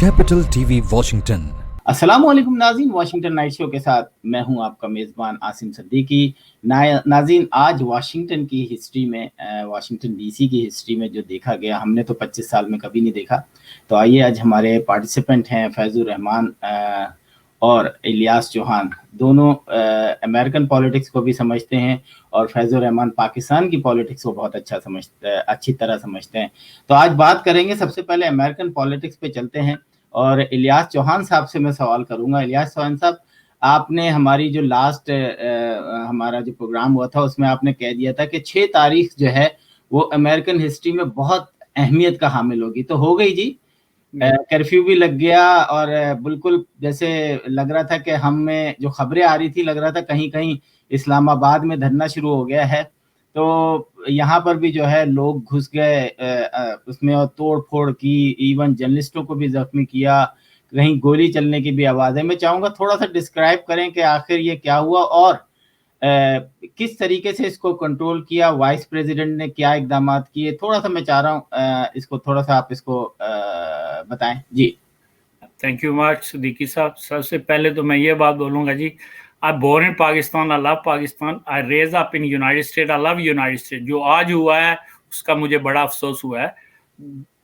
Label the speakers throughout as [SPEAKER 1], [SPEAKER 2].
[SPEAKER 1] Capital TV Washington.
[SPEAKER 2] अस्सलाम वालेकुम नाज़रीन, वाशिंगटन नाइट शो के साथ मैं हूं आपका मेज़बान आसिम सिद्दीकी। नाज़रीन, आज वाशिंगटन की हिस्ट्री में वाशिंगटन डीसी की हिस्ट्री में जो देखा गया हमने तो 25 साल में कभी नहीं देखा। तो आइए, आज हमारे पार्टिसिपेंट हैं फैज़ुर रहमान और इलियास चौहान। दोनों अमेरिकन पॉलिटिक्स को भी समझते हैं और फैज़ुर रहमान पाकिस्तान की पॉलिटिक्स को बहुत अच्छी तरह समझते हैं। तो आज बात करेंगे, सबसे पहले अमेरिकन पॉलिटिक्स पे चलते हैं और इलियास चौहान साहब से मैं सवाल करूंगा। इलियास चौहान साहब, आपने हमारी जो लास्ट हमारा जो प्रोग्राम हुआ था उसमें आपने कह दिया था कि 6 तारीख जो है वो अमेरिकन हिस्ट्री में बहुत अहमियत का हामिल होगी, तो हो गई जी। कर्फ्यू भी लग गया और बिल्कुल जैसे लग रहा था कि हमें जो खबरें आ रही थी लग रहा था कहीं कहीं इस्लामाबाद में धरना शुरू हो गया है। तो यहाँ पर भी जो है लोग घुस गए उसमें और तोड़ फोड़ की, इवन जर्नलिस्टों को भी जख्मी किया, कहीं गोली चलने की भी आवाज़ें। मैं चाहूँगा थोड़ा सा डिस्क्राइब करें कि आखिर ये क्या हुआ और किस तरीके से इसको कंट्रोल किया, वाइस प्रेसिडेंट ने क्या इकदामात किए। थोड़ा सा मैं चाह रहा हूँ इसको थोड़ा सा आप इसको बताएं जी।
[SPEAKER 3] थैंक यू मच सिद्दीकी साहब। सबसे पहले तो मैं ये बात बोलूँगा जी, I born in Pakistan, I love Pakistan, I raise up in United State, I love United State. जो आज हुआ है उसका मुझे बड़ा अफसोस हुआ है।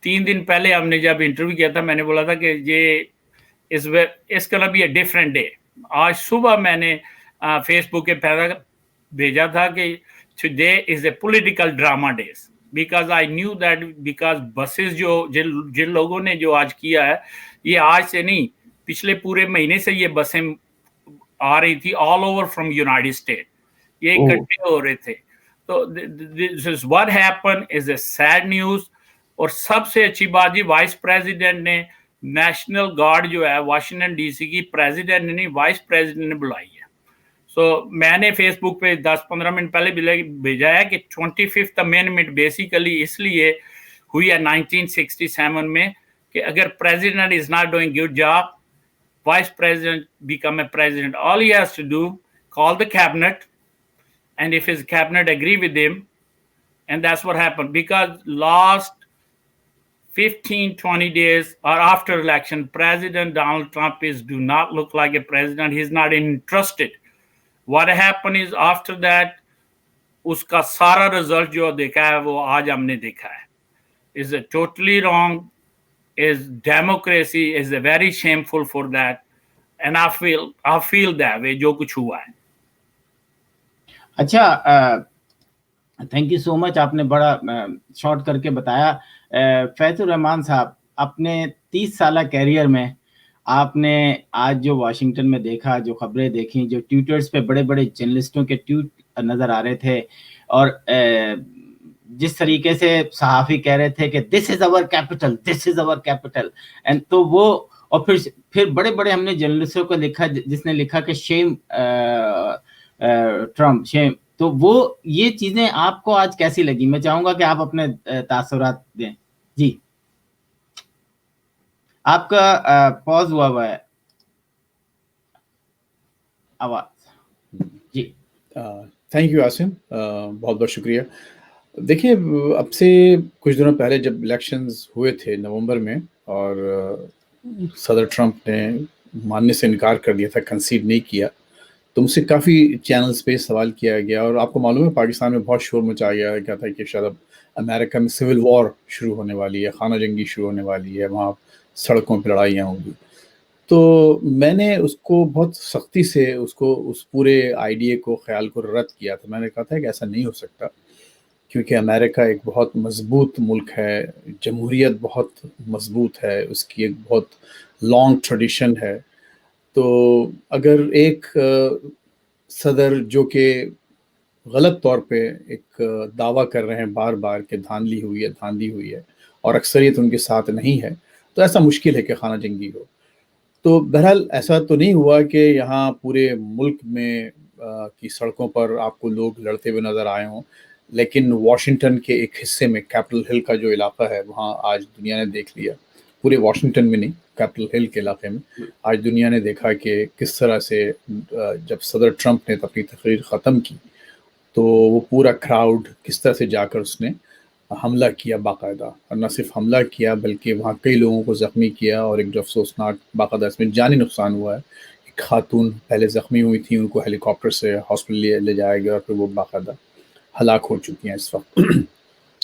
[SPEAKER 3] 3 दिन पहले हमने जब इंटरव्यू किया था मैंने बोला था कि ये इस गonna बी अ डिफरेंट डे। आज सुबह मैंने फेसबुक के पैरा भेजा था कि today is a political drama days, because I knew that, because buses जो जिन लोगों ने जो आज किया है, ये आज से नहीं पिछले पूरे महीने से ये बसें आ रही थी all over from United state, ये इकट्ठे हो रहे थे। तो this is what happen, is a sad news. और सबसे अच्छी बात जी, वाइस प्रेसिडेंट ने नेशनल गार्ड जो है वाशिंगटन डीसी की प्रेसिडेंट ने नहीं वाइस प्रेसिडेंट ने बुलाई है। सो मैंने फेसबुक पे 10-15 मिनट पहले भेजा है कि 25th अमेंडमेंट बेसिकली इसलिए हुई है 1967 में कि अगर president is not doing good job, vice president become a president. All he has to do, call the cabinet, and if his cabinet agree with him, and that's what happened. Because last 15-20 days or after election, President Donald Trump do not look like a president. He's not interested. What happened is after that, उसका सारा result जो देखा है वो आज हमने देखा है, is totally wrong. Is democracy is very shameful for that, and I feel that way जो कुछ हुआ है।
[SPEAKER 2] अच्छा, थैंक यू सो मच, आपने बड़ा शॉर्ट करके बताया। फैज़ुर रहमान साहब, अपने 30 साल कैरियर में आपने आज जो वाशिंगटन में देखा, जो खबरें देखी, जो ट्विटर्स पे बड़े बड़े जर्नलिस्टों के ट्वीट नज़र आ रहे थे और जिस तरीके से सहाफ़ी कह रहे थे कि this is our capital, this is our capital, and तो वो और फिर बड़े बड़े हमने जर्नलिस्टों को लिखा जिसने लिखा कि शेम ट्रम्प, शेम। तो वो ये चीज़ें आपको आज कैसी लगी? मैं चाहूँगा कि आप अपने तासुरात दें जी। आपका पॉज हुआ है आवाज़ जी।
[SPEAKER 4] थैंक यू आसिम, बहुत बहुत शुक्रिया। देखिए, अब से कुछ दिनों पहले जब इलेक्शंस हुए थे नवंबर में और सदर ट्रंप ने मानने से इनकार कर दिया था, कंसीड नहीं किया, तो मुझसे काफ़ी चैनल्स पे सवाल किया गया। और आपको मालूम है पाकिस्तान में बहुत शोर मचाया गया था कि शायद अब अमेरिका में सिविल वॉर शुरू होने वाली है, खाना जंगी शुरू होने वाली है, वहाँ सड़कों पर लड़ाइयाँ होंगी। तो मैंने उसको बहुत सख्ती से उस पूरे आइडिया को, ख्याल को रद्द किया था। मैंने कहा था कि ऐसा नहीं हो सकता, क्योंकि अमेरिका एक बहुत मजबूत मुल्क है, जमहूरियत बहुत मजबूत है, उसकी एक बहुत लॉन्ग ट्रेडिशन है। तो अगर एक सदर जो कि गलत तौर पे एक दावा कर रहे हैं बार बार कि धांधली हुई है और अक्सरियत उनके साथ नहीं है, तो ऐसा मुश्किल है कि खाना जंगी हो। तो बहरहाल ऐसा तो नहीं हुआ कि यहाँ पूरे मुल्क में की सड़कों पर आपको लोग लड़ते हुए नज़र आए हों, लेकिन वाशिंगटन के एक हिस्से में, कैपिटल हिल का जो इलाका है, वहाँ आज दुनिया ने देख लिया, पूरे वाशिंगटन में नहीं, कैपिटल हिल के इलाके में आज दुनिया ने देखा कि किस तरह से जब सदर ट्रंप ने अपनी तकरीर ख़त्म की तो वो पूरा क्राउड किस तरह से जाकर उसने حملہ کیا باقاعدہ، اور نہ صرف حملہ کیا بلکہ وہاں کئی لوگوں کو زخمی کیا، اور ایک جو افسوسناک باقاعدہ اس میں جانی نقصان ہوا ہے، ایک خاتون پہلے زخمی ہوئی تھی، ان کو ہیلی کاپٹر سے ہاسپٹل لے جایا گیا اور پھر وہ باقاعدہ ہلاک ہو چکی ہیں اس وقت۔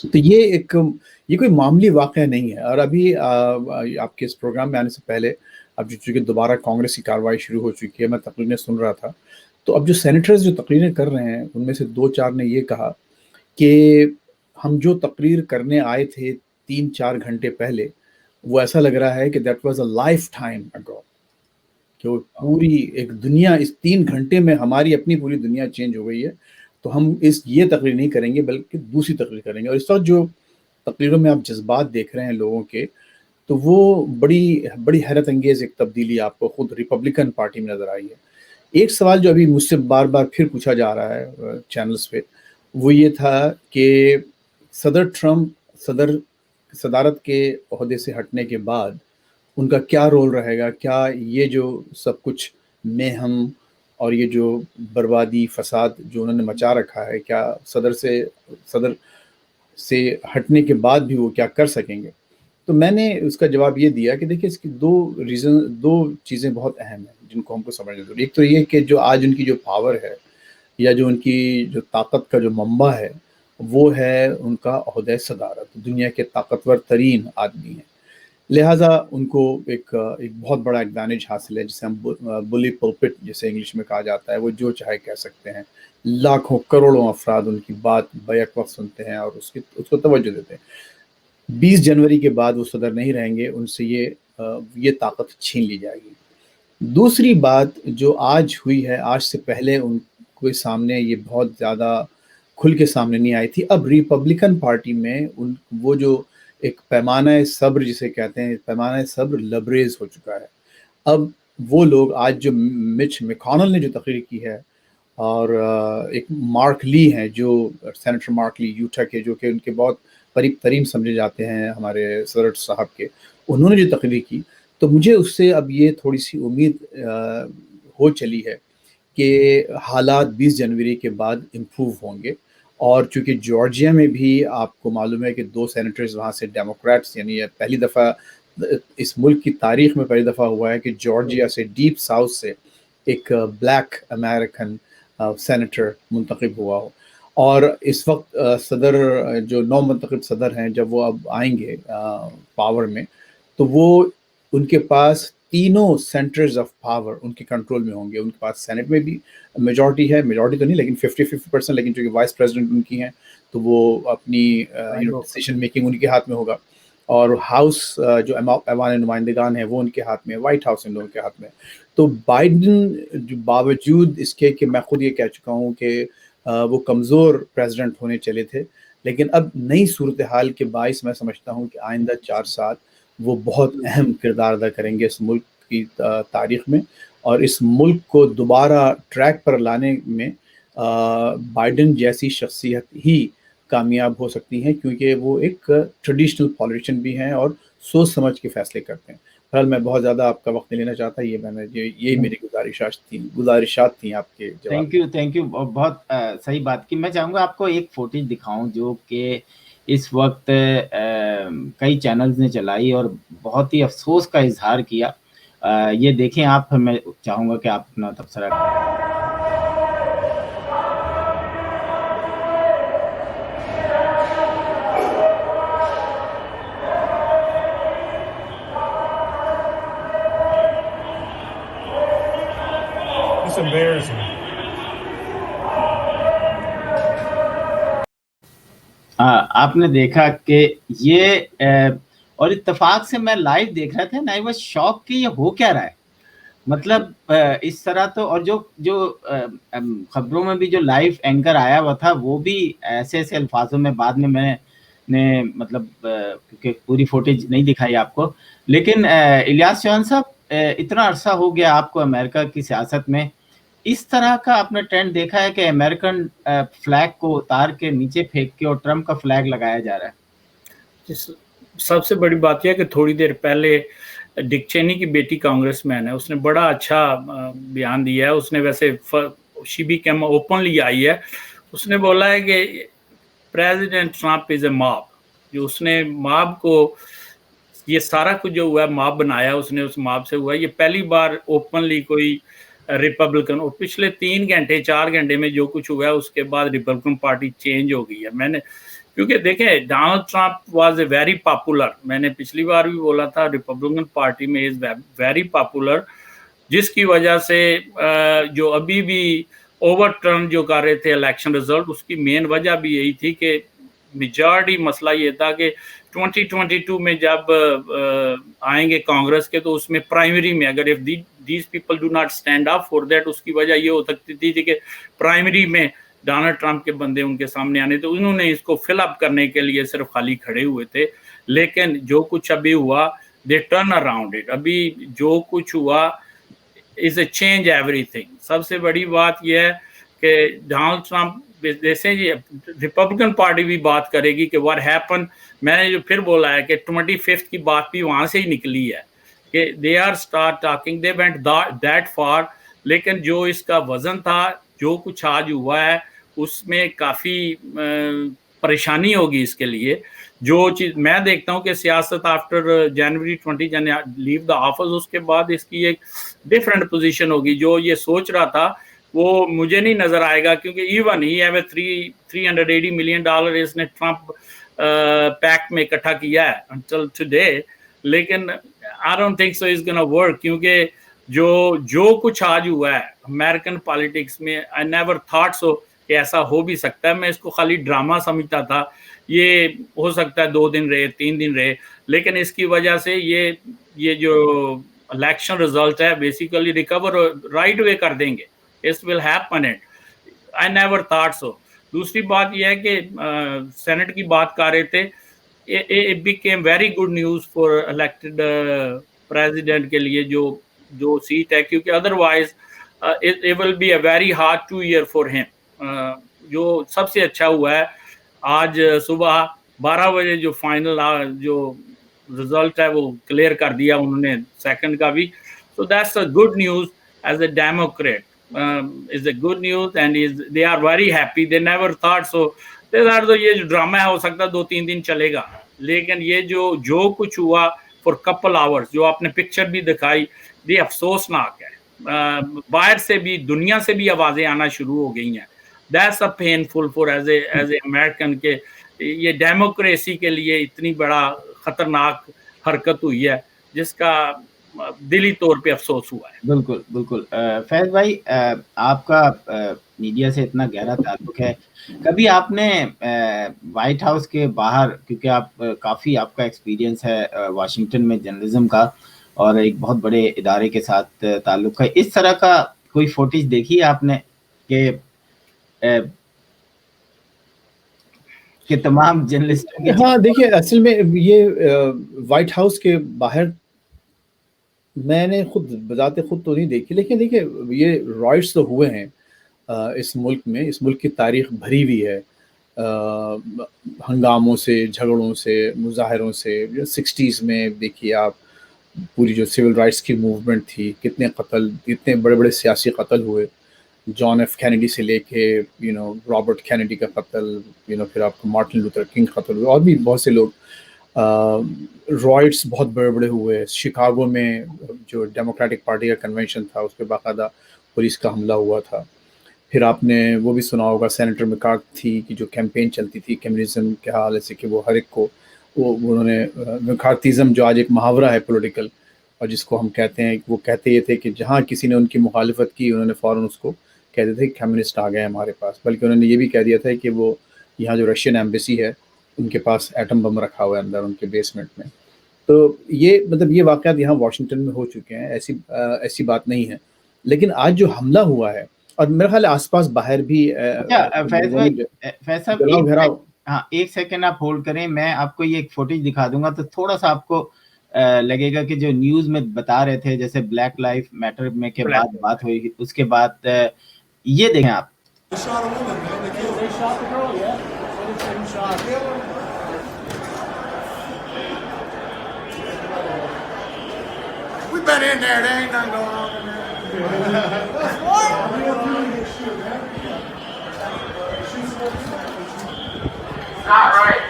[SPEAKER 4] تو یہ کوئی معمولی واقعہ نہیں ہے۔ اور ابھی آپ کے اس پروگرام میں آنے سے پہلے اب جو چونکہ دوبارہ کانگریس کی کارروائی شروع ہو چکی ہے، میں تقریریں سن رہا تھا، تو اب جو سینیٹرز جو تقریریں کر رہے ہیں ان میں سے 2-4 نے یہ کہا کہ ہم جو تقریر کرنے آئے تھے 3-4 گھنٹے پہلے، وہ ایسا لگ رہا ہے کہ that was a life time ago, کہ وہ پوری ایک دنیا اس 3 گھنٹے میں ہماری اپنی پوری دنیا چینج ہو گئی ہے، تو ہم یہ تقریر نہیں کریں گے بلکہ دوسری تقریر کریں گے۔ اور اس وقت جو تقریروں میں آپ جذبات دیکھ رہے ہیں لوگوں کے، تو وہ بڑی حیرت انگیز ایک تبدیلی آپ کو خود ریپبلکن پارٹی میں نظر آئی ہے۔ ایک سوال جو ابھی مجھ سے بار بار پھر پوچھا جا رہا ہے چینلز پہ، وہ یہ تھا کہ صدر ٹرمپ صدارت کے عہدے سے ہٹنے کے بعد ان کا کیا رول رہے گا؟ کیا یہ جو سب کچھ مہم اور یہ جو بربادی فساد جو انہوں نے مچا رکھا ہے، کیا صدر سے ہٹنے کے بعد بھی وہ کیا کر سکیں گے؟ تو میں نے اس کا جواب یہ دیا کہ دیکھیں، اس کی دو چیزیں بہت اہم ہیں جن کو ہم کو سمجھنا ضروری ہے۔ ایک تو یہ کہ جو آج ان کی جو پاور ہے یا جو ان کی جو طاقت کا جو منبع ہے، وہ ہے ان کا عہدہ صدارت، دنیا کے طاقتور ترین آدمی ہیں، لہٰذا ان کو ایک بہت بڑا ایڈوانٹیج حاصل ہے، جسے ہم بلی پلپٹ جسے انگلش میں کہا جاتا ہے، وہ جو چاہے کہہ سکتے ہیں، لاکھوں کروڑوں افراد ان کی بات بیک وقت سنتے ہیں اور اس کو توجہ دیتے ہیں۔ 20 جنوری کے بعد وہ صدر نہیں رہیں گے، ان سے یہ طاقت چھین لی جائے گی۔ دوسری بات جو آج ہوئی ہے، آج سے پہلے ان کے سامنے یہ بہت زیادہ کھل کے سامنے نہیں آئی تھی، اب ریپبلکن پارٹی میں وہ جو ایک پیمانہ صبر جسے کہتے ہیں، پیمانہ صبر لبریز ہو چکا ہے۔ اب وہ لوگ آج جو مچ میکونل نے جو تقریر کی ہے، اور ایک مارک لی ہیں جو سینیٹر مارک لی یوٹا کے، جو کہ ان کے بہت قریب ترین سمجھے جاتے ہیں ہمارے صدر صاحب کے، انہوں نے جو تقریر کی، تو مجھے اس سے اب یہ تھوڑی سی امید ہو چلی ہے کہ حالات 20 جنوری کے بعد امپروو ہوں گے۔ اور چونکہ جارجیا میں بھی آپ کو معلوم ہے کہ 2 سینیٹرز وہاں سے ڈیموکریٹس، یعنی یہ پہلی دفعہ اس ملک کی تاریخ میں پہلی دفعہ ہوا ہے کہ جارجیا سے ڈیپ ساؤتھ سے ایک بلیک امریکن سینیٹر منتخب ہوا ہو۔ اور اس وقت صدر جو نو منتخب صدر ہیں، جب وہ اب آئیں گے پاور میں، تو وہ ان کے پاس تینوں سینٹرز آف پاور ان کے کنٹرول میں ہوں گے۔ ان کے پاس سینٹ میں بھی میجورٹی ہے، میجورٹی تو نہیں لیکن 50-50%، لیکن چونکہ وائس پریزیڈنٹ ان کی ہیں تو وہ اپنی ڈیسیژن میکنگ ان کے ہاتھ میں ہوگا، اور ہاؤس جو ایوان نمائندگان ہیں وہ ان کے ہاتھ میں، وائٹ ہاؤس ان لوگوں کے ہاتھ میں۔ تو بائیڈن جو باوجود اس کے کہ میں خود یہ کہہ چکا ہوں کہ وہ کمزور پریزیڈنٹ ہونے چلے تھے، لیکن اب نئی صورتحال کے باعث میں سمجھتا ہوں کہ آئندہ 4 سال وہ بہت اہم کردار ادا کریں گے اس ملک کی تاریخ میں، اور اس ملک کو دوبارہ ٹریک پر لانے میں بائیڈن جیسی شخصیت ہی کامیاب ہو سکتی ہیں، کیونکہ وہ ایک ٹریڈیشنل پالیٹیشین بھی ہیں اور سوچ سمجھ کے فیصلے کرتے ہیں۔ بہرحال میں بہت زیادہ آپ کا وقت نہیں لینا چاہتا، یہی میری گزارشات تھیں آپ کے جواب۔
[SPEAKER 2] تھینک یو بہت صحیح بات کی۔ میں چاہوں گا آپ کو ایک فوٹیج دکھاؤں جو کہ اس وقت کئی چینلز نے چلائی اور بہت ہی افسوس کا اظہار کیا۔ یہ دیکھیں آپ، میں چاہوں گا کہ آپ اپنا تبصرہ کریں۔ آپ نے دیکھا کہ یہ اور اتفاق سے میں لائیو دیکھ رہا تھا نا، وہ شوق کہ یہ ہو کیا رہا ہے، مطلب اس طرح تو، اور جو خبروں میں بھی جو لائیو اینکر آیا ہوا تھا وہ بھی ایسے الفاظوں میں، بعد میں نے مطلب کیونکہ پوری فوٹیج نہیں دکھائی آپ کو، لیکن الیاس چوہان صاحب اتنا عرصہ ہو گیا آپ کو امریکہ کی سیاست میں، اس طرح کا آپ نے ٹرینڈ دیکھا ہے کہ امریکن فلیگ کو اتار کے نیچے پھینک کے اور ٹرمپ کا فلیگ لگایا جا رہا ہے؟
[SPEAKER 3] سب سے بڑی بات یہ ہے کہ تھوڑی دیر پہلے ڈک چینی کی بیٹی کانگریس مین ہے، اس نے بڑا اچھا بیان دیا ہے۔ اس نے ویسے شی بیکیم اوپنلی آئی ہے، اس نے بولا ہے کہ پریزیڈنٹ ٹرمپ از اے ماب، जो उसने मॉब को, ये सारा कुछ जो हुआ है मॉब बनाया उसने, उस मॉब से हुआ। ये पहली बार ओपनली कोई रिपब्लिकन, और पिछले 3 घंटे 4 घंटे में जो कुछ हुआ है उसके बाद रिपब्लिकन पार्टी चेंज हो गई है। मैंने, क्योंकि देखें Donald Trump was a very popular, मैंने पिछली बार भी बोला था रिपब्लिकन पार्टी में इज वेरी पॉपुलर, जिसकी वजह से जो अभी भी ओवरटर्न जो कर रहे थे इलेक्शन रिजल्ट, उसकी मेन वजह भी यही थी कि मेजॉरिटी मसला ये था कि 2022 में जब आएंगे कांग्रेस के, तो उसमें प्राइमरी में अगर if these people do not stand up for that, उसकी वजह ये हो सकती थी कि प्राइमरी में डोनाल्ड ट्रंप के बंदे उनके सामने आने, तो उन्होंने इसको फिल अप करने के लिए सिर्फ खाली खड़े हुए थे। लेकिन जो कुछ अभी हुआ, दे टर्न अराउंड इट, अभी जो कुछ हुआ इज ए चेंज एवरीथिंग। सबसे बड़ी बात यह है कि डोनाल्ड ट्रंप, जैसे रिपब्लिकन पार्टी भी बात करेगी कि व्हाट हैपन, मैंने जो फिर बोला है कि 25 की बात भी वहाँ से ही निकली है कि they are start talking, they went that far. लेकिन जो इसका वजन था, जो कुछ आज हुआ है, उसमें काफ़ी परेशानी होगी इसके लिए। जो चीज़ मैं देखता हूँ कि सियासत after January 20 leave the office, उसके बाद इसकी एक डिफरेंट पोजीशन होगी। जो ये सोच रहा था वो मुझे नहीं नजर आएगा, क्योंकि इवन ही हैव $380 मिलियन इसने ट्रंप पैक्ट में इकट्ठा किया है until today, लेकिन I don't think so is gonna work, क्योंकि जो कुछ आज हुआ है अमेरिकन पॉलिटिक्स में, आई नेवर थॉट सो कि ऐसा हो भी सकता है। मैं इसको खाली ड्रामा समझता था, ये हो सकता है 2 दिन रहे 3 दिन रहे, लेकिन इसकी वजह से ये जो इलेक्शन रिजल्ट है बेसिकली रिकवर राइट वे कर देंगे। It will happen it. I never thought so. दूसरी बात यह है कि सेनेट की बात कर रहे थे, it became very good news for elected president के लिए जो सीट है, क्योंकि otherwise it will be a very hard 2 year for him. जो सबसे अच्छा हुआ है, आज सुबह 12 बजे जो फाइनल जो रिजल्ट है वो क्लियर कर दिया उन्होंने, सेकंड का भी। So that's a good news as a Democrat. Is a good news and they are very happy. They never thought so. They thought तो ये जो ड्रामा है हो सकता है 2-3 दिन चलेगा, लेकिन ये जो कुछ हुआ for couple hours, जो आपने पिक्चर भी दिखाई, ये अफसोसनाक है। बाहर से भी, दुनिया से भी आवाजें आना शुरू हो गई हैं। That's a painful for as a American के ये डेमोक्रेसी के लिए इतनी बड़ा खतरनाक हरकत हुई है, जिसका दिली तौर पे अफसोस हुआ है।
[SPEAKER 2] बिल्कुल बिल्कुल। फैज भाई, आपका मीडिया से इतना गहरा ताल्लुक है, कभी आपने व्हाइट हाउस के बाहर, क्योंकि आप काफ़ी आपका एक्सपीरियंस है वाशिंगटन में जर्नलिज्म का और एक बहुत बड़े इदारे के साथ ताल्लुक है, इस तरह का कोई फुटेज देखी है आपने कि तमाम जर्नलिस्टों के?
[SPEAKER 4] हाँ देखिए, असल में ये व्हाइट हाउस के बाहर मैंने खुद बजाते खुद तो नहीं देखी, लेकिन देखिए ये रॉयट्स तो हुए हैं इस मुल्क में, इस मुल्क की तारीख भरी हुई है हंगामों से, झगड़ों से, मुजाहरों से। 60s में देखिए आप, पूरी जो सिविल राइट्स की मूवमेंट थी, कितने कत्ल, इतने बड़े बड़े सियासी कत्ल हुए, जॉन एफ कैनेडी से लेके रॉबर्ट कैनेडी का कत्ल, फिर आपको मार्टिन लूथर किंग कत्ल हुए, और भी बहुत से लोग। रॉयट्स बहुत बड़े बड़े हुए। शिकागो में जो डेमोक्रेटिक पार्टी का कन्वेंशन था, उस पर बाकायदा पुलिस का हमला हुआ था। फिर आपने वो भी सुना होगा, सेनेटर मैकार्थी की जो कैंपेन चलती थी कम्युनिज्म के हाल से, कि वो हर एक को उन्होंने मैकार्थिज्म जो आज एक मुहावरा है पॉलिटिकल, और जिसको हम कहते हैं, वो कहते ये थे कि जहाँ किसी ने उनकी मुखालिफत की, उन्होंने फ़ौरन उसको कहते थे कि कम्युनिस्ट आ गए हमारे पास। बल्कि उन्होंने ये भी कह दिया था कि वो यहाँ जो रशियन एम्बेसी है, उनके पास एटम बम रखा हुआ है अंदर उनके बेसमेंट में। तो ये मतलब ये वाक़यात यहाँ वाशिंगटन में हो चुके हैं, ऐसी बात नहीं है। लेकिन आज जो हमला हुआ है, और मेरे ख्याल आसपास बाहर भी
[SPEAKER 2] हाँ, एक सेकंड आप होल्ड करें, मैं आपको ये एक फुटेज दिखा दूंगा, तो थोड़ा सा आपको लगेगा कि जो न्यूज़ में बता रहे थे, जैसे ब्लैक लाइफ मैटर में के बाद बात हुई, उसके बाद ये देखें आप।
[SPEAKER 5] Been in there, there ain't nothing going on in there. That's not right.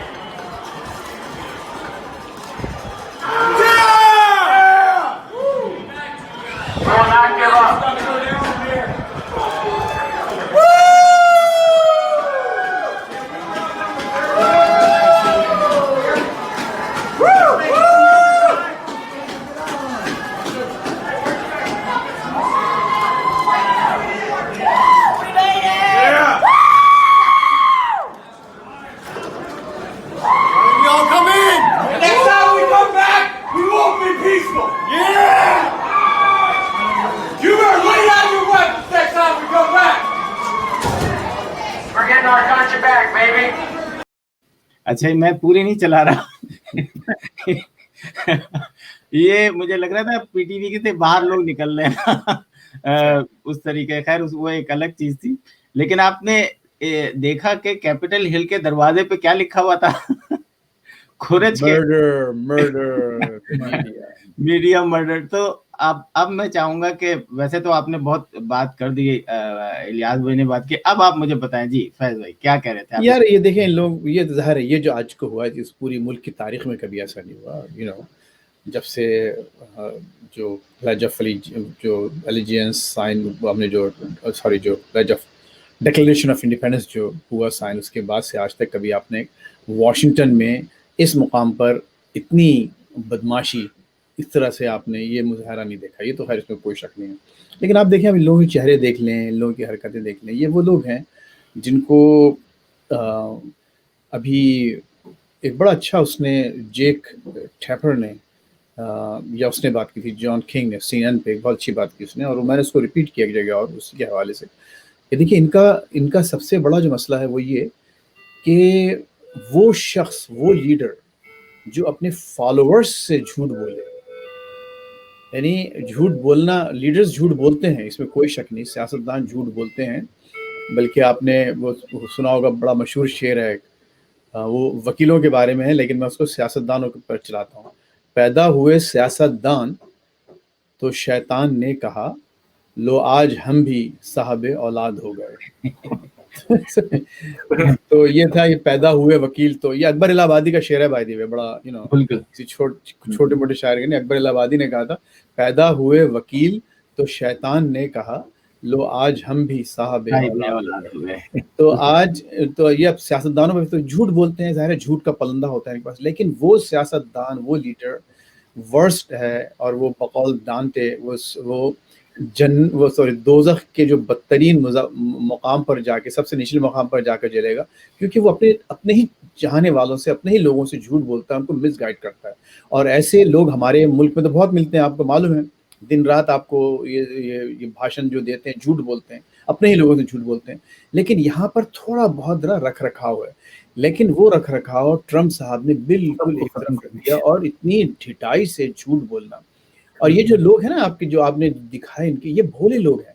[SPEAKER 2] अच्छा मैं पूरी नहीं चला रहा ये मुझे लग रहा था पीटीवी के से बाहर लोग निकल रहे हैं उस तरीके, खैर वो एक अलग चीज थी। लेकिन आपने देखा कि कैपिटल हिल के दरवाजे पे क्या लिखा हुआ था? खुरच के
[SPEAKER 4] मर्डर
[SPEAKER 2] मीडिया मर्डर। तो अब मैं चाहूंगा कि वैसे तो आपने बहुत बात कर दी, इलियास भाई ने बात की, अब आप मुझे बताएं जी फैज भाई क्या कह रहे थे आप?
[SPEAKER 4] यार ये देखें लोग, ये ज़ाहिर है ये जो आज को हुआ है इस पूरी मुल्क की तारीख में कभी ऐसा नहीं हुआ, यू नो, जब से जो प्लेज ऑफ जो एलिजियंस साइन हमने जो pledge of declaration of independence जो हुआ साइन, उसके बाद से आज तक कभी आपने वाशिंगटन में इस मुकाम पर इतनी बदमाशी इस तरह से आपने ये मुजाहरा नहीं देखा। ये तो खैर इसमें कोई शक नहीं है। लेकिन आप देखें, अभी लोगों के चेहरे देख लें, लोगों की हरकतें देख लें, ये वो लोग हैं जिनको अभी एक बड़ा अच्छा उसने जेक टैपर ने या उसने बात की थी, जॉन किंग ने CNN पे एक बहुत अच्छी बात की उसने, और मैंने उसको रिपीट किया एक जगह और उसी के हवाले से। ये देखिए इनका सबसे बड़ा जो मसला है वो ये कि वो शख्स, वो लीडर जो अपने फॉलोअर्स से झूठ बोले, यानी झूठ बोलना, लीडर्स झूठ बोलते हैं, इसमें कोई शक नहीं, सियासतदान झूठ बोलते हैं। बल्कि आपने वो सुना होगा, बड़ा मशहूर शेर है, वो वकीलों के बारे में है, लेकिन मैं उसको सियासतदानों पर चलाता हूँ। पैदा हुए सियासतदान तो शैतान ने कहा, लो आज हम भी साहब औलाद हो गए। तो ये था, ये पैदा हुए वकील, तो ये अकबर इलाहाबादी का शेर है भाई दी, बड़ा यू नो छोटे मोटे शायर के नहीं, अकबर इलाहाबादी ने कहा था, पैदा हुए वकील तो शैतान ने कहा, लो आज हम भी साहब औलाद हो गए। तो आज तो ये अब सियासतदानों में तो झूठ बोलते हैं, ज़ाहिर है झूठ का पलंदा होता है इनके पास, लेकिन वो सियासतदान, वो लीडर वर्स्ट है, और वो बकौल दांते वो दोज़ख के जो बदतरीन मकाम पर जाके, सबसे निचले मकाम पर जाकर जलेगा, क्योंकि वो अपने ही चाहने वालों से, अपने ही लोगों से झूठ बोलता है, उनको मिसगाइड करता है। और ऐसे लोग हमारे मुल्क में तो बहुत मिलते हैं, आपको मालूम है, दिन रात आपको ये भाषण जो देते हैं, झूठ बोलते हैं, अपने ही लोगों से झूठ बोलते हैं। लेकिन यहाँ पर थोड़ा बहुत रख रखाव है, लेकिन वो रख रखाव ट्रम्प साहब ने बिल्कुल एक तरफ कर दिया, और इतनी ढिठाई से झूठ बोलना। और ये जो लोग हैं ना आपके, जो आपने दिखाए इनके, ये भोले लोग हैं।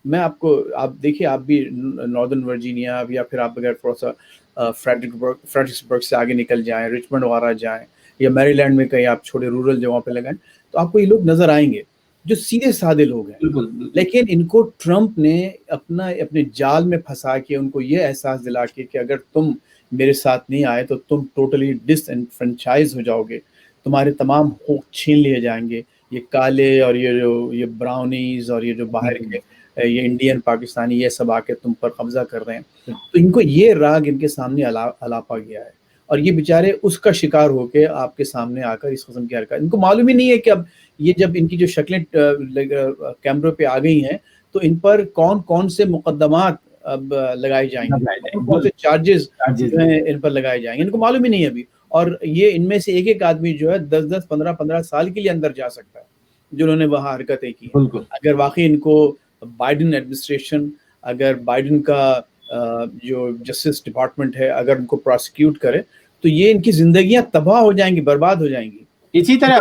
[SPEAKER 4] मैं आप देखिए, आप भी नॉर्दर्न वर्जीनिया या फिर आप अगर थोड़ा सा फ्रेडरिक्सबर्ग से आगे निकल जाएं, रिचमंड वगैरह जाएं, या मैरीलैंड में कहीं आप छोटे रूरल जगहों पे लगाएं, तो आपको ये लोग नजर आएंगे जो सीधे साधे लोग हैं। लेकिन इनको ट्रम्प ने अपने जाल में फंसा के उनको ये एहसास दिला के कि अगर तुम मेरे साथ नहीं आए तो तुम टोटली डिसएनफ्रेंचाइज हो जाओगे, तुम्हारे तमाम हकूक छीन लिए जाएंगे। ये काले और ये ब्राउनीज और ये जो बाहर के ये इंडियन पाकिस्तानी, ये सब आके तुम पर कब्जा कर रहे हैं। तो इनको ये राग इनके सामने अलापा गया है, और ये बेचारे उसका शिकार होके आपके सामने आकर इस किस्म की हरकत, इनको मालूम ही नहीं है कि अब ये जब इनकी जो शक्लें कैमरों पे आ गई हैं, तो इन पर कौन कौन से मुकदमात अब लगाए जाएंगे, कौन से चार्जेस इन पर लगाए जाएंगे, इनको मालूम ही नहीं है अभी। और ये इनमें से एक आदमी जो है 10-10, 15-15 साल के लिए अंदर जा सकता है, जिन्होंने वहाँ हरकतें की। अगर वाकई इनको बाइडेन एडमिनिस्ट्रेशन, अगर बाइडेन का जो जस्टिस डिपार्टमेंट है, अगर उनको प्रोसिक्यूट करे, तो ये इनकी जिंदगियां तबाह हो जाएंगी, बर्बाद हो जाएंगी।
[SPEAKER 2] इसी तरह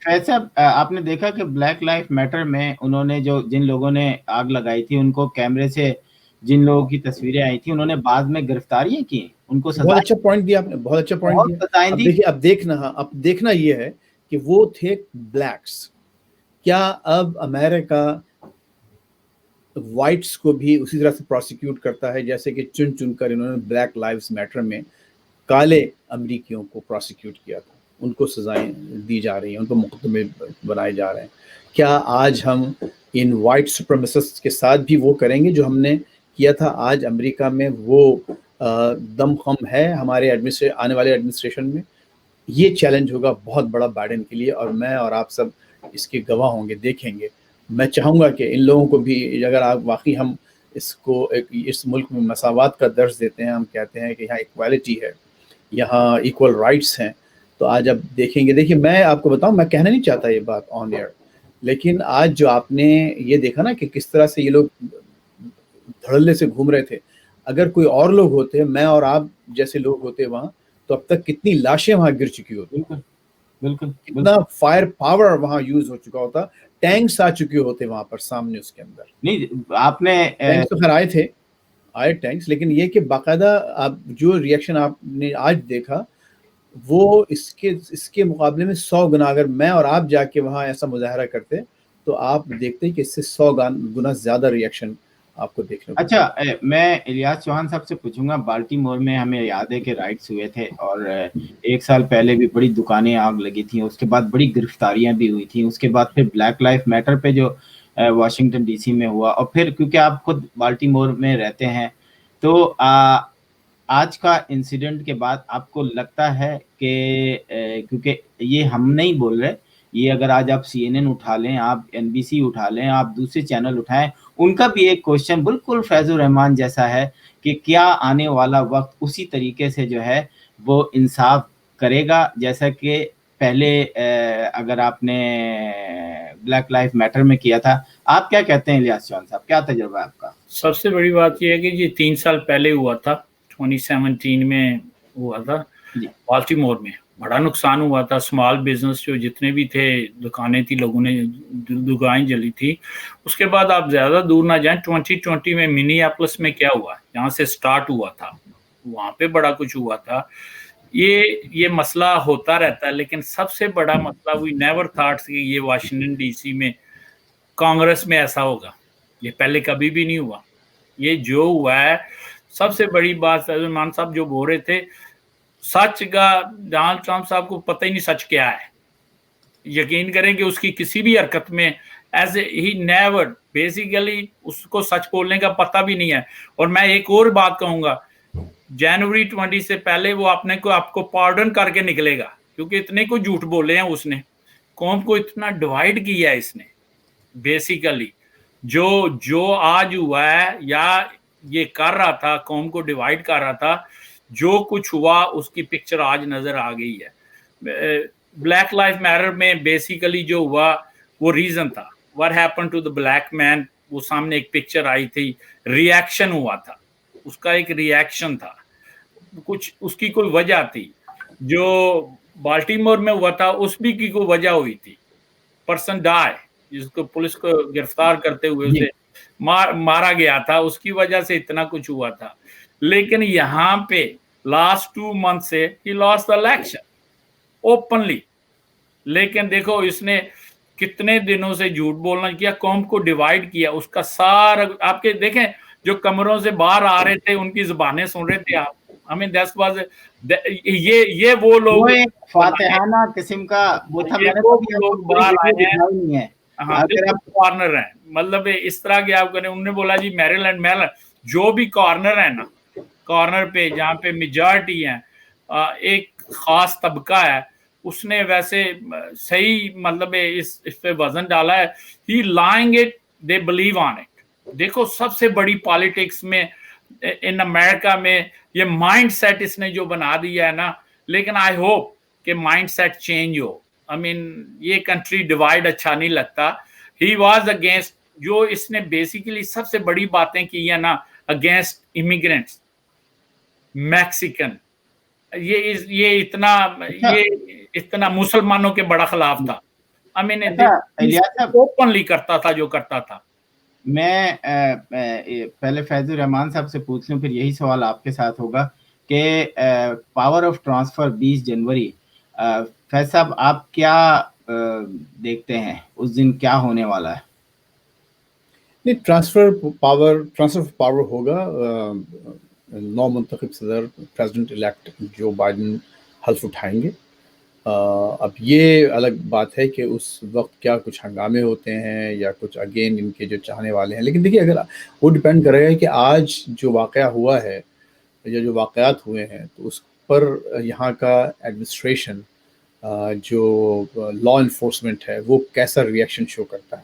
[SPEAKER 2] ऐसा आपने देखा कि ब्लैक लाइफ मैटर में उन्होंने जिन लोगों ने आग लगाई थी, उनको कैमरे से जिन लोगों की तस्वीरें आई थी, उन्होंने बाद में गिरफ्तारियां की, उनको सजा।
[SPEAKER 4] बहुत अच्छा पॉइंट दिया आपने, बहुत अच्छा पॉइंट दिया। अब देखिए, अब देखना ये है कि वो थे ब्लैक्स, क्या अब अमेरिका वाइट्स को भी उसी तरह से प्रोसिक्यूट करता है जैसे कि चुन चुनकर इन्होंने ब्लैक लाइव्स मैटर में काले अमेरिकियों को प्रोसिक्यूट किया था, उनको सजाएं दी जा रही हैं, उनको मुकदमे बनाए जा रहे हैं। क्या आज हम इन वाइट सुप्रीमेसिस्ट्स के साथ भी वो करेंगे जो हमने किया था? आज अमेरिका में वो दमखम है हमारे आने वाले एडमिनिस्ट्रेशन में। ये चैलेंज होगा बहुत बड़ा बाइडेन के लिए, और मैं और आप सब इसके गवाह होंगे, देखेंगे। मैं चाहूँगा कि इन लोगों को भी, अगर आप वाकई हम इसको इस मुल्क में मसावात का दर्ज देते हैं, हम कहते हैं कि यहाँ इक्वालिटी है, यहाँ इक्वल राइट्स हैं, तो आज आप देखेंगे। देखिए, मैं आपको बताऊं, मैं कहना नहीं चाहता ये बात ऑन एयर, लेकिन आज जो आपने ये देखा ना कि किस तरह से ये लोग धड़ल्ले से घूम रहे थे, अगर कोई और लोग होते, मैं और आप जैसे लोग होते वहाँ, تو اب تک کتنی لاشیں وہاں گر چکی ہوتی,
[SPEAKER 2] بالکل بالکل
[SPEAKER 4] کتنا فائر پاور وہاں یوز ہو چکا ہوتا, ٹینکس آ چکے ہوتے وہاں پر سامنے اس کے اندر.
[SPEAKER 2] نہیں آپ نے
[SPEAKER 4] ٹینکس تو خیر آئے ٹینکس, لیکن یہ کہ باقاعدہ آپ جو ریئیکشن آپ نے آج دیکھا وہ اس کے مقابلے میں 100 گنا, اگر میں اور آپ جا کے وہاں ایسا مظاہرہ کرتے تو آپ دیکھتے کہ اس سے 100 گنا زیادہ ریئیکشن آپ کو دیکھنے کو.
[SPEAKER 2] اچھا میں الیاس چوہان صاحب سے پوچھوں گا, بالٹیمور میں ہمیں یاد ہے کہ رائٹس ہوئے تھے اور 1 سال پہلے بھی بڑی دکانیں آگ لگی تھیں, اس کے بعد بڑی گرفتاریاں بھی ہوئی تھیں, اس کے بعد پھر بلیک لائف میٹر پہ جو واشنگٹن ڈی سی میں ہوا, اور پھر کیونکہ آپ خود بالٹیمور میں رہتے ہیں تو آج کا انسیڈنٹ کے بعد آپ کو لگتا ہے کہ کیونکہ یہ ہم نہیں بول رہے, یہ اگر آج آپ CNN اٹھا لیں, آپ NBC اٹھا لیں, آپ دوسرے چینل اٹھائیں, ان کا بھی ایک کوشچن بالکل فیض الرحمان جیسا ہے کہ کیا آنے والا وقت اسی طریقے سے جو ہے وہ انصاف کرے گا جیسا کہ پہلے اگر آپ نے بلیک لائف میٹر میں کیا تھا. آپ کیا کہتے ہیں الیاس چوہان صاحب, کیا تجربہ ہے آپ کا؟
[SPEAKER 3] سب سے بڑی بات یہ ہے کہ یہ 3 سال پہلے ہوا تھا, 2017 میں ہوا تھا بالٹیمور میں, بڑا نقصان ہوا تھا. اسمال بزنس جو جتنے بھی تھے, دکانیں تھی, لوگوں نے دکانیں جلی تھی. اس کے بعد آپ زیادہ دور نہ جائیں, 2020 میں منی ایپلس میں کیا ہوا, جہاں سے سٹارٹ ہوا تھا وہاں پہ بڑا کچھ ہوا تھا. یہ مسئلہ ہوتا رہتا ہے, لیکن سب سے بڑا مسئلہ وی نیور تھاٹس کہ یہ واشنگٹن ڈی سی میں کانگریس میں ایسا ہوگا. یہ پہلے کبھی بھی نہیں ہوا. یہ جو ہوا ہے, سب سے بڑی بات فیض الرحمان صاحب جو بول رہے تھے, سچ کا ڈونلڈ ٹرمپ صاحب کو پتہ ہی نہیں سچ کیا ہے. یقین کریں کہ اس کی کسی بھی حرکت میں as a he never basically اس کو سچ بولنے کا پتہ بھی نہیں ہے. اور میں ایک اور بات کہوں گا, جنوری 20 سے پہلے وہ آپ کو پارڈن کر کے نکلے گا, کیونکہ اتنے کو جھوٹ بولے ہیں اس نے, قوم کو اتنا ڈیوائیڈ کیا ہے اس نے. بیسیکلی جو آج ہوا ہے یا یہ کر رہا تھا, قوم کو ڈیوائیڈ کر رہا تھا, جو کچھ ہوا اس کی پکچر آج نظر آ گئی ہے. بلیک لائف میٹر میں بیسیکلی جو ہوا وہ ریزن تھا, what happened to the black man, وہ سامنے ایک پکچر آئی تھی, ریاکشن ہوا تھا, اس کا ایک ریاکشن تھا, کچھ اس کی کوئی وجہ تھی. جو بالٹیمور میں ہوا تھا اس بھی کی کوئی وجہ ہوئی تھی, پرسن ڈائی, جس کو پولیس کو گرفتار کرتے ہوئے اسے مارا گیا تھا, اس کی وجہ سے اتنا کچھ ہوا تھا. لیکن یہاں پہ لاسٹ 2 months سے he lost the election openly. لیکن دیکھو اس نے کتنے دنوں سے جھوٹ بولنا کیا, قوم کو ڈیوائیڈ کیا. اس کا سارا آپ کے دیکھیں جو کمروں سے باہر آ رہے تھے ان کی زبانیں سن رہے تھے آپ, ہمیں 10 باز یہ وہ لوگ
[SPEAKER 2] فاتحانہ قسم کا وہ تھا, میں نے
[SPEAKER 3] لوگ باہر آئے ہیں, کارنر ہیں, مطلب اس طرح کے آپ کریں. انہوں نے بولا جی میریلینڈ جو بھی کارنر ہے نا, کارنر پہ جہاں پہ میجارٹی ہیں, ایک خاص طبقہ ہے, اس نے ویسے صحیح مطلب اس پہ وزن ڈالا ہے. He lying it, they believe on it. دیکھو سب سے بڑی پالیٹکس میں ان امریکہ میں یہ مائنڈ سیٹ اس نے جو بنا دیا ہے نا, لیکن آئی ہوپ کہ مائنڈ سیٹ چینج ہو. یہ کنٹری ڈیوائیڈ اچھا نہیں لگتا. ہی واز اگینسٹ, جو اس نے بیسیکلی سب سے بڑی باتیں کی ہیں نا, اگینسٹ امیگرینٹس, میکسیکن, یہ اتنا مسلمانوں کے بڑا خلاف تھا. اوپنلی کرتا تھا جو کرتا تھا.
[SPEAKER 2] میں پہلے فیض الرحمان صاحب سے پوچھ لوں, پھر یہی سوال آپ کے ساتھ ہوگا کہ پاور آف ٹرانسفر 20 جنوری, فیض صاحب آپ کیا دیکھتے ہیں اس دن کیا ہونے والا ہے؟
[SPEAKER 4] نہیں, ٹرانسفر پاور ہوگا. نو منتخب صدر پریزیڈنٹ الیکٹ جو بائیڈن حلف اٹھائیں گے. اب یہ الگ بات ہے کہ اس وقت کیا کچھ ہنگامے ہوتے ہیں یا کچھ اگین ان کے جو چاہنے والے ہیں. لیکن دیکھیے اگر وہ ڈیپینڈ کرے گا کہ آج جو واقعہ ہوا ہے یا جو واقعات ہوئے ہیں تو اس پر یہاں کا ایڈمنسٹریشن جو لا انفورسمنٹ ہے وہ کیسا ریئیکشن شو کرتا ہے.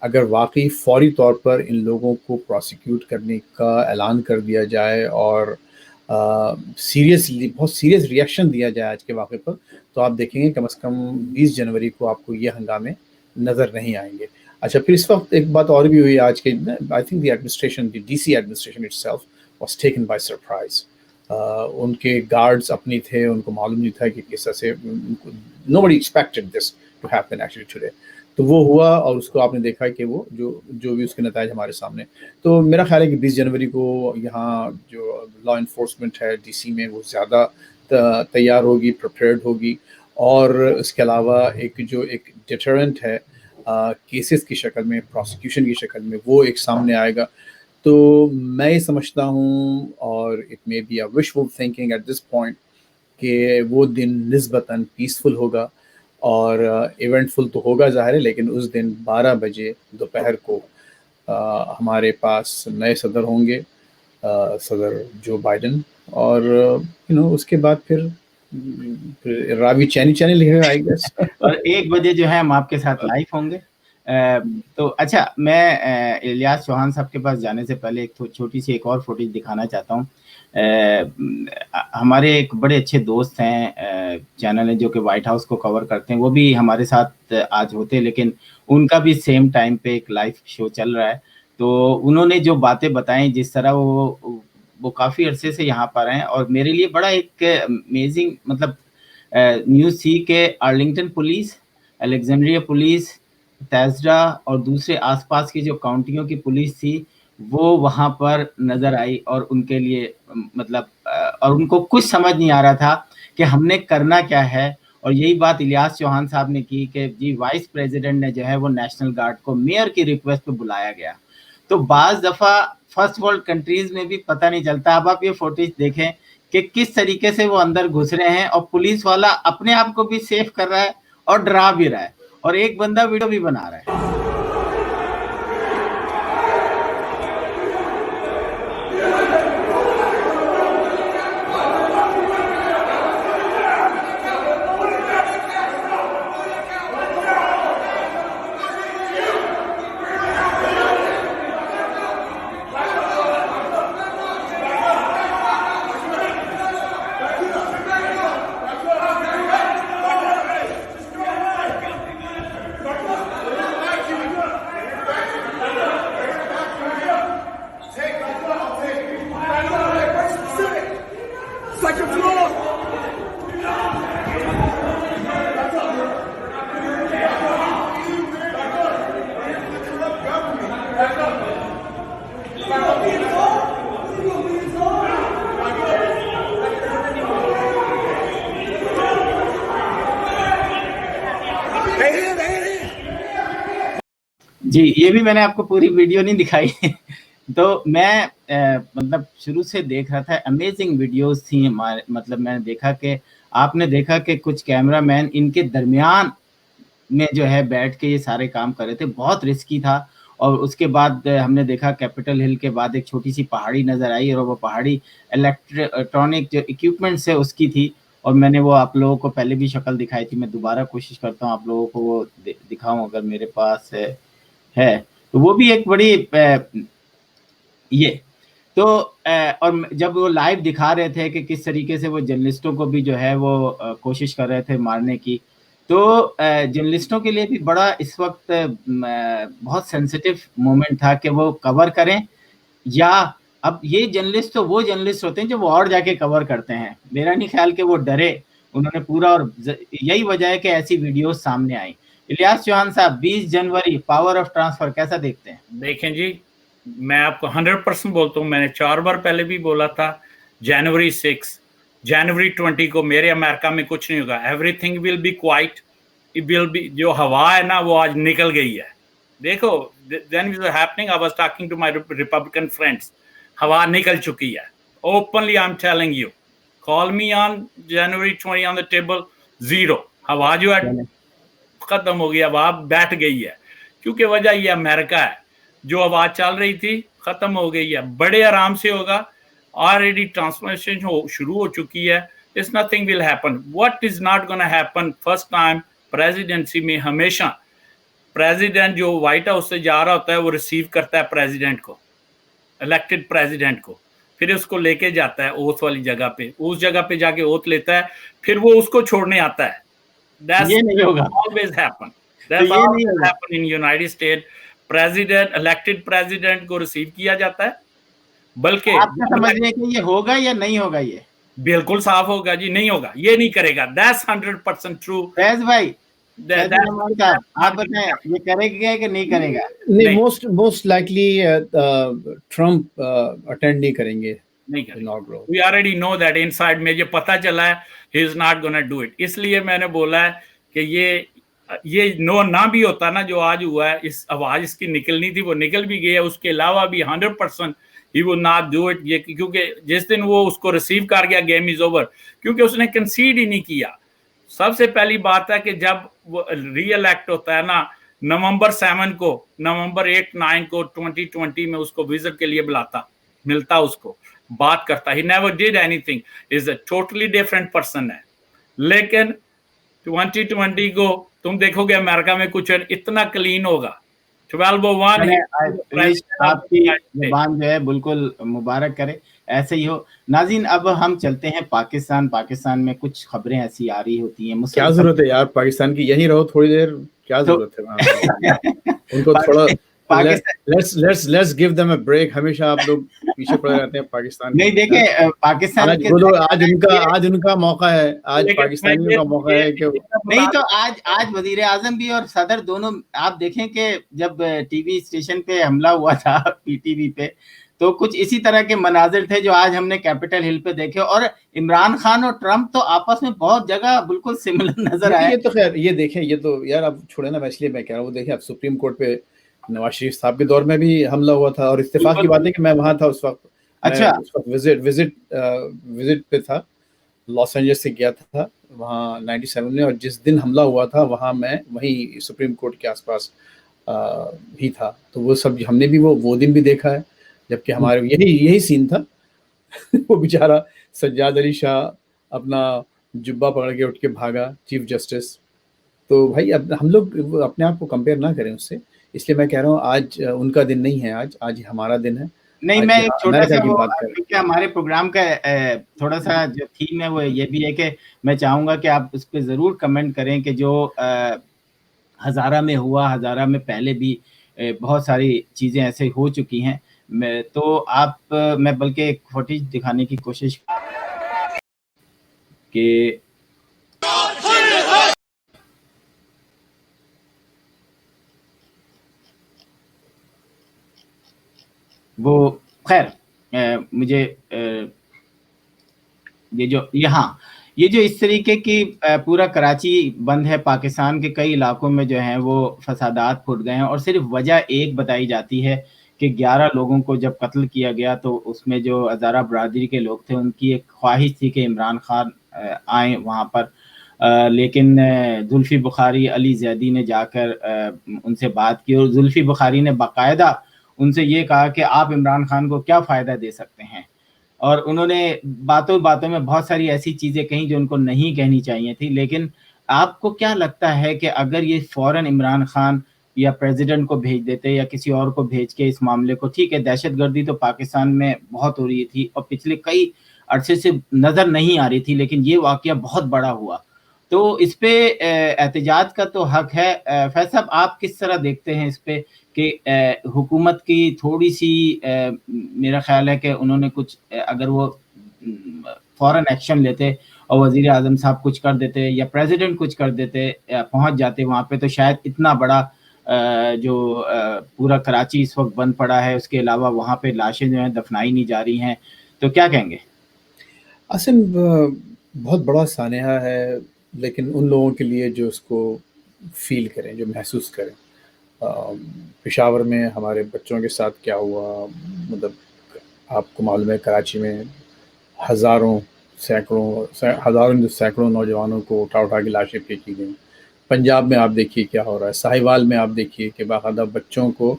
[SPEAKER 4] اگر واقعی فوری طور پر ان لوگوں کو پروسیکیوٹ کرنے کا اعلان کر دیا جائے اور بہت سیریس ریئیکشن دیا جائے آج کے واقعے پر, تو آپ دیکھیں گے کم از کم 20 جنوری کو آپ کو یہ ہنگامے نظر نہیں آئیں گے. اچھا, پھر اس وقت ایک بات اور بھی ہوئی آج کے, I think the administration, the DC administration it self was taken by surprise. उनके गार्ड्स अपनी थे, उनको मालूम नहीं था कि किस तरह से, nobody expected this to happen actually today. तो वो हुआ और उसको आपने देखा कि वो जो भी उसके नतायज हमारे सामने. तो मेरा ख्याल है कि 20 जनवरी को यहाँ जो लॉ इन्फोर्समेंट है DC में वो ज़्यादा तैयार होगी, प्रिपेयर्ड होगी, और इसके अलावा एक डिटरेंट है केसेस की शक्ल में, प्रोसिक्यूशन की शक्ल में, वो एक सामने आएगा. तो मैं ये समझता हूँ, और it may be a wishful thinking at this point, कि वो दिन निस्बतन पीसफुल होगा और इवेंटफुल तो होगा ज़ाहिर है, लेकिन उस दिन 12 बजे दोपहर को हमारे पास नए सदर होंगे, सदर जो बाइडन, और उसके बाद फिर रावी चैनी लिखेगा आई गेस.
[SPEAKER 2] और 1 बजे जो है हम आपके साथ लाइव होंगे. तो अच्छा, मैं इलियास चौहान साहब के पास जाने से पहले एक छोटी सी एक और फुटेज दिखाना चाहता हूँ. हमारे एक बड़े अच्छे दोस्त हैं, चैनल है जो कि व्हाइट हाउस को कवर करते हैं, वो भी हमारे साथ आज होते, लेकिन उनका भी सेम टाइम पे एक लाइव शो चल रहा है. तो उन्होंने जो बातें बताई, जिस तरह वो काफ़ी अरसे से यहाँ पर हैं, और मेरे लिए बड़ा एक अमेजिंग मतलब न्यूज़ थी कि आर्लिंगटन पुलिस, अलेक्जेंड्रिया पुलिस, तेज़रा और दूसरे आसपास की जो काउंटियों की पुलिस थी, वो वहाँ पर नज़र आई, और उनके लिए मतलब और उनको कुछ समझ नहीं आ रहा था कि हमने करना क्या है. और यही बात इलियास चौहान साहब ने की कि जी वाइस प्रेसिडेंट ने जो है वो नेशनल गार्ड को मेयर की रिक्वेस्ट पे बुलाया गया. तो बाज़ दफ़ा फर्स्ट वर्ल्ड कंट्रीज़ में भी पता नहीं चलता. अब आप ये फुटेज देखें कि किस तरीके से वो अंदर घुस रहे हैं, और पुलिस वाला अपने आप को भी सेफ कर रहा है और डरा भी रहा है, और एक बंदा वीडियो भी बना रहा है. जी, ये भी मैंने आपको पूरी वीडियो नहीं दिखाई. तो मैं मतलब शुरू से देख रहा था, अमेजिंग वीडियोस थी हमारे, मतलब मैंने देखा कि आपने देखा कि कुछ कैमरामैन इनके दरमियान में जो है बैठ के ये सारे काम कर रहे थे, बहुत रिस्की था. और उसके बाद हमने देखा कैपिटल हिल के बाद एक छोटी सी पहाड़ी नज़र आई, और वो पहाड़ी इलेक्ट्रॉनिक जो इक्विपमेंट्स है उसकी थी, और मैंने वो आप लोगों को पहले भी शक्ल दिखाई थी. मैं दोबारा कोशिश करता हूँ आप लोगों को वो दिखाऊँ अगर मेरे पास है. तो वो भी एक बड़ी ये तो और जब वो लाइव दिखा रहे थे कि किस तरीके से वो जर्नलिस्टों को भी जो है वो कोशिश कर रहे थे मारने की, तो जर्नलिस्टों के लिए भी बड़ा इस वक्त बहुत सेंसिटिव मोमेंट था कि वो कवर करें, या अब ये जर्नलिस्ट तो वो जर्नलिस्ट होते हैं जो वो और जाके कवर करते हैं. मेरा नहीं ख्याल कि वो डरे, उन्होंने पूरा, और यही वजह है कि ऐसी वीडियोस सामने आई. इलियास चौहान साहब, 20 जनवरी पावर ऑफ ट्रांसफर कैसा देखते हैं?
[SPEAKER 3] देखें जी, मैं आपको 100% बोलता हूँ, मैंने 4 बार पहले भी बोला था, जनवरी 6, जनवरी 20 को मेरे अमेरिका में कुछ नहीं होगा. Everything will be quite, it will be, जो हवा है ना वो आज निकल गई है. देखो, then was happening, I was talking to my Republican friends, हवा निकल चुकी है. Openly I am telling you, call me on January 20 on the table, zero. हवा जो है खत्म हो गई, हवा बैठ गई है, क्योंकि वजह ये अमेरिका है. जो आवाज चल रही थी खत्म हो गई है, बड़े आराम से होगा. ऑलरेडी ट्रांसफॉर्मेशन शुरू हो चुकी है. It's nothing will happen. What is not gonna happen, first time presidency में हमेशा प्रेसिडेंट जो व्हाइट हाउस से जा रहा होता है वो रिसीव करता है प्रेसिडेंट को, इलेक्टेड प्रेसिडेंट को, फिर उसको लेके जाता है ओथ वाली जगह पे, उस जगह पे जाके ओथ लेता है, फिर वो उसको छोड़ने आता है.
[SPEAKER 2] ये नहीं होगा.
[SPEAKER 3] Always happen. That's always happen in United States. President, elected president को रिसीव किया जाता है, बल्कि
[SPEAKER 2] आपका समझ रहे हैं कि ये होगा या नहीं होगा? ये
[SPEAKER 3] बिल्कुल साफ होगा जी, नहीं होगा, ये नहीं करेगा, दैट्स 100% ट्रू।
[SPEAKER 2] फैज भाई, फैज रहमान साहब, आप बताएं ये करेगा कि नहीं करेगा?
[SPEAKER 4] नहीं, मोस्ट लाइकली ट्रम्प अटेंड नहीं करेंगे
[SPEAKER 3] नहीं करेगा।
[SPEAKER 4] Inaugural.
[SPEAKER 3] We already know that inside में ये पता चला है, he is not gonna do it. इसलिए मैंने बोला है कि ये नो ना भी होता ना जो आज हुआ है, इस आवाज इसकी निकलनी थी वो निकल भी गई है, उसके अलावा भी 100% he will not do it. ये क्योंकि जिस दिन वो उसको रिसीव कर गया, गेम इज ओवर, क्योंकि उसने कंसीड ही नहीं किया। सबसे पहली बात है कि जब वो री इलेक्ट होता है ना, नवंबर 7 को, नवंबर 8 9 को 2020 में उसको विजिट के लिए बुलाता, मिलता, उसको बात करता, he never did anything, is a totally different person है। लेकिन 2020 को तुम देखोगे अमेरिका में कुछ इतना क्लीन होगा। 1201
[SPEAKER 2] आपकी जुबान जो है बिल्कुल मुबारक करे, ऐसे ही हो। नाज़रीन, अब हम चलते हैं पाकिस्तान में कुछ खबरें ऐसी आ रही होती हैं।
[SPEAKER 4] क्या जरूरत है यार पाकिस्तान की, यहीं रहो थोड़ी देर, क्या जरूरत है वहाँ उनको थोड़ा let's give them a break। हमेशा आप लोग पीछे पड़े रहते हैं पाकिस्तान।
[SPEAKER 2] नहीं देखें, पाकिस्तान
[SPEAKER 4] आज उनका मौका है, आज पाकिस्तानियों का मौका है कि
[SPEAKER 2] नहीं तो आज वजीर आजम भी और सदर दोनों, आप देखें कि जब टीवी स्टेशन पे हमला हुआ था पीटीवी पे, तो कुछ इसी तरह के मनाजिर थे जो आज हमने कैपिटल हिल पे देखे। और इमरान खान और ट्रम्प तो आपस में बहुत जगह बिल्कुल सिमिलर नजर आए।
[SPEAKER 4] ये तो खैर, ये देखें, ये तो यार अब छोड़े ना, इसलिए मैं कह रहा हूँ, देखें अब सुप्रीम कोर्ट पे नवाज शरीफ साहब के दौर में भी हमला हुआ था, और इत्तेफाक की बात है कि मैं वहां था उस वक्त।
[SPEAKER 2] अच्छा,
[SPEAKER 4] उस वक्त विजिट पे था, लॉस एंजल्स से गया था वहाँ 97 में, और जिस दिन हमला हुआ था वहाँ मैं वहीं सुप्रीम कोर्ट के आसपास भी था। तो वो सब हमने भी वो दिन भी देखा है, जबकि हमारे यही सीन था वो बेचारा सज्जाद अली शाह अपना जुब्बा पकड़ के उठ के भागा, चीफ जस्टिस। तो भाई अब हम लोग अपने आप को कंपेयर ना करें उससे, इसलिए मैं कह रहा हूँ आज उनका दिन नहीं है, आज हमारा दिन है।
[SPEAKER 2] नहीं, मैं एक छोटा सा क्योंकि हमारे प्रोग्राम का थोड़ा सा जो थीम है वो ये भी है कि मैं चाहूँगा कि आप उस पर ज़रूर कमेंट करें कि जो हज़ारा में हुआ, हज़ारा में पहले भी बहुत सारी चीज़ें ऐसे हो चुकी हैं। मैं बल्कि एक फुटेज दिखाने की कोशिश कि वो खैर मुझे ये जो इस तरीके की पूरा कराची बंद है, पाकिस्तान के कई इलाकों में जो हैं वो फसादात फुट गए हैं, और सिर्फ वजह एक बताई जाती है कि 11 लोगों को जब कत्ल किया गया तो उसमें जो हज़ारा बरादरी के लोग थे उनकी एक ख्वाहिश थी कि इमरान खान आए वहाँ पर, लेकिन जुल्फ़ी बुखारी, अली ज़ैदी ने जाकर उनसे बात की, और जुल्फ़ी बुखारी ने बाकायदा उनसे ये कहा कि आप इमरान खान को क्या फ़ायदा दे सकते हैं, और उन्होंने बातों बातों में बहुत सारी ऐसी चीज़ें कहीं जो उनको नहीं कहनी चाहिए थी। लेकिन आपको क्या लगता है कि अगर ये फ़ौरन इमरान खान या प्रेसिडेंट को भेज देते या किसी और को भेज के इस मामले को, ठीक है दहशतगर्दी तो पाकिस्तान में बहुत हो रही थी और पिछले कई अरसे से नज़र नहीं आ रही थी, लेकिन ये वाक़या बहुत बड़ा हुआ, तो इस पे एहतजाज का तो हक है। फैज साहब, आप किस तरह देखते हैं इस पे कि हुकूमत की थोड़ी सी मेरा ख्याल है कि उन्होंने कुछ अगर वो फ़ौरन एक्शन लेते और वज़ीर आज़म साहब कुछ कर देते या प्रेसिडेंट कुछ कर देते, पहुंच जाते वहाँ पे, तो शायद इतना बड़ा जो पूरा कराची इस वक्त बंद पड़ा है, उसके अलावा वहाँ पे लाशें जो हैं दफनाई नहीं जा रही हैं, तो क्या कहेंगे?
[SPEAKER 4] आसिम, बहुत बड़ा सानहा है, लेकिन उन लोगों के लिए जो उसको फील करें, जो महसूस करें। पेशावर में हमारे बच्चों के साथ क्या हुआ, मतलब आपको मालूम है कराची में सैकड़ों नौजवानों को उठा के लाशें फेंकी गई। पंजाब में आप देखिए क्या हो रहा है, साहिवाल में आप देखिए कि बाकायदा बच्चों को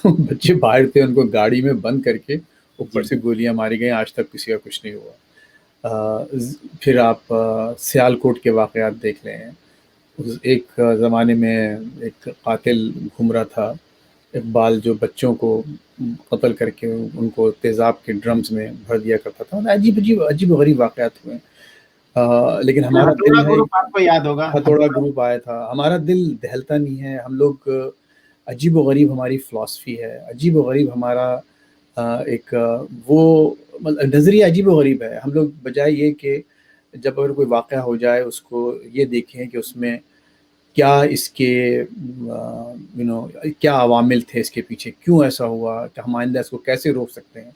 [SPEAKER 4] बच्चे बाहर थे, उनको गाड़ी में बंद करके ऊपर से गोलियां मारी गई, आज तक किसी का कुछ नहीं हुआ। फिर आप सियालकोट के वाक़यात देख रहे हैं, एक ज़माने में एक कातिल घूम रहा था इकबाल, जो बच्चों को कत्ल करके उनको तेज़ाब के ड्रम्स में भर दिया करता था। अजीब गरीब वाक़यात हुए। लेकिन हमारा दिल है,
[SPEAKER 2] आपको याद होगा
[SPEAKER 4] हथौड़ा ग्रुप आया था, हमारा दिल दहलता नहीं है। हम लोग अजीब गरीब हमारी फ़िलासफ़ी है, अजीब गरीब हमारा ایک وہ نظریہ عجیب و غریب ہے. ہم لوگ بجائے یہ کہ جب اگر کوئی واقعہ ہو جائے اس کو یہ دیکھیں کہ اس میں کیا اس کے کیا عوامل تھے اس کے پیچھے, کیوں ایسا ہوا, کہ ہم آئندہ اس کو کیسے روک سکتے ہیں.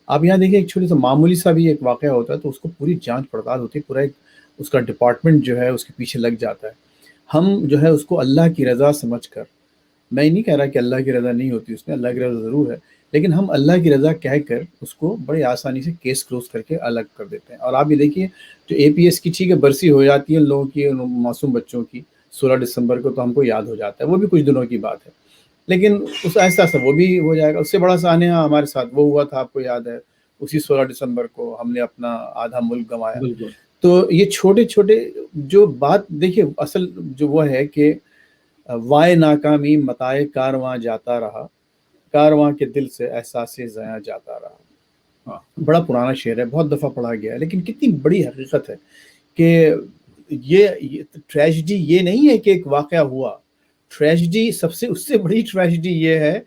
[SPEAKER 4] آپ یہاں دیکھیں ایک چھوٹی سا معمولی سا بھی ایک واقعہ ہوتا ہے تو اس کو پوری جانچ پڑتال ہوتی ہے, پورا ایک اس کا ڈپارٹمنٹ جو ہے اس کے پیچھے لگ جاتا ہے. ہم جو ہے اس کو اللہ کی رضا سمجھ کر, میں نہیں کہہ رہا کہ اللہ کی رضا نہیں ہوتی اس میں, اللہ کی رضا ضرور ہے, لیکن ہم اللہ کی رضا کہہ کر اس کو بڑی آسانی سے کیس کلوز کر کے الگ کر دیتے ہیں. اور آپ یہ دیکھیے جو اے پی ایس کی ٹھیک ہے برسی ہو جاتی ہے لوگوں کی, معصوم بچوں کی 16 دسمبر کو, تو ہم کو یاد ہو جاتا ہے, وہ بھی کچھ دنوں کی بات ہے, لیکن اس ایسا ایسا وہ بھی ہو جائے گا. اس سے بڑا سانحہ ہمارے ساتھ وہ ہوا تھا, آپ کو یاد ہے, اسی 16 دسمبر کو ہم نے اپنا آدھا ملک گنوایا.
[SPEAKER 2] بالکل.
[SPEAKER 4] تو یہ چھوٹے چھوٹے جو بات دیکھیے, اصل جو وہ ہے کہ وائے ناکامی متائے کارواں جاتا رہا, کارواں کے دل سے احساس زیاں جاتا رہا. بڑا پرانا شعر ہے, بہت دفعہ پڑھا گیا ہے, لیکن کتنی بڑی حقیقت ہے کہ یہ ٹریجڈی یہ نہیں ہے کہ ایک واقعہ ہوا, ٹریجڈی اس سے بڑی ٹریجڈی یہ ہے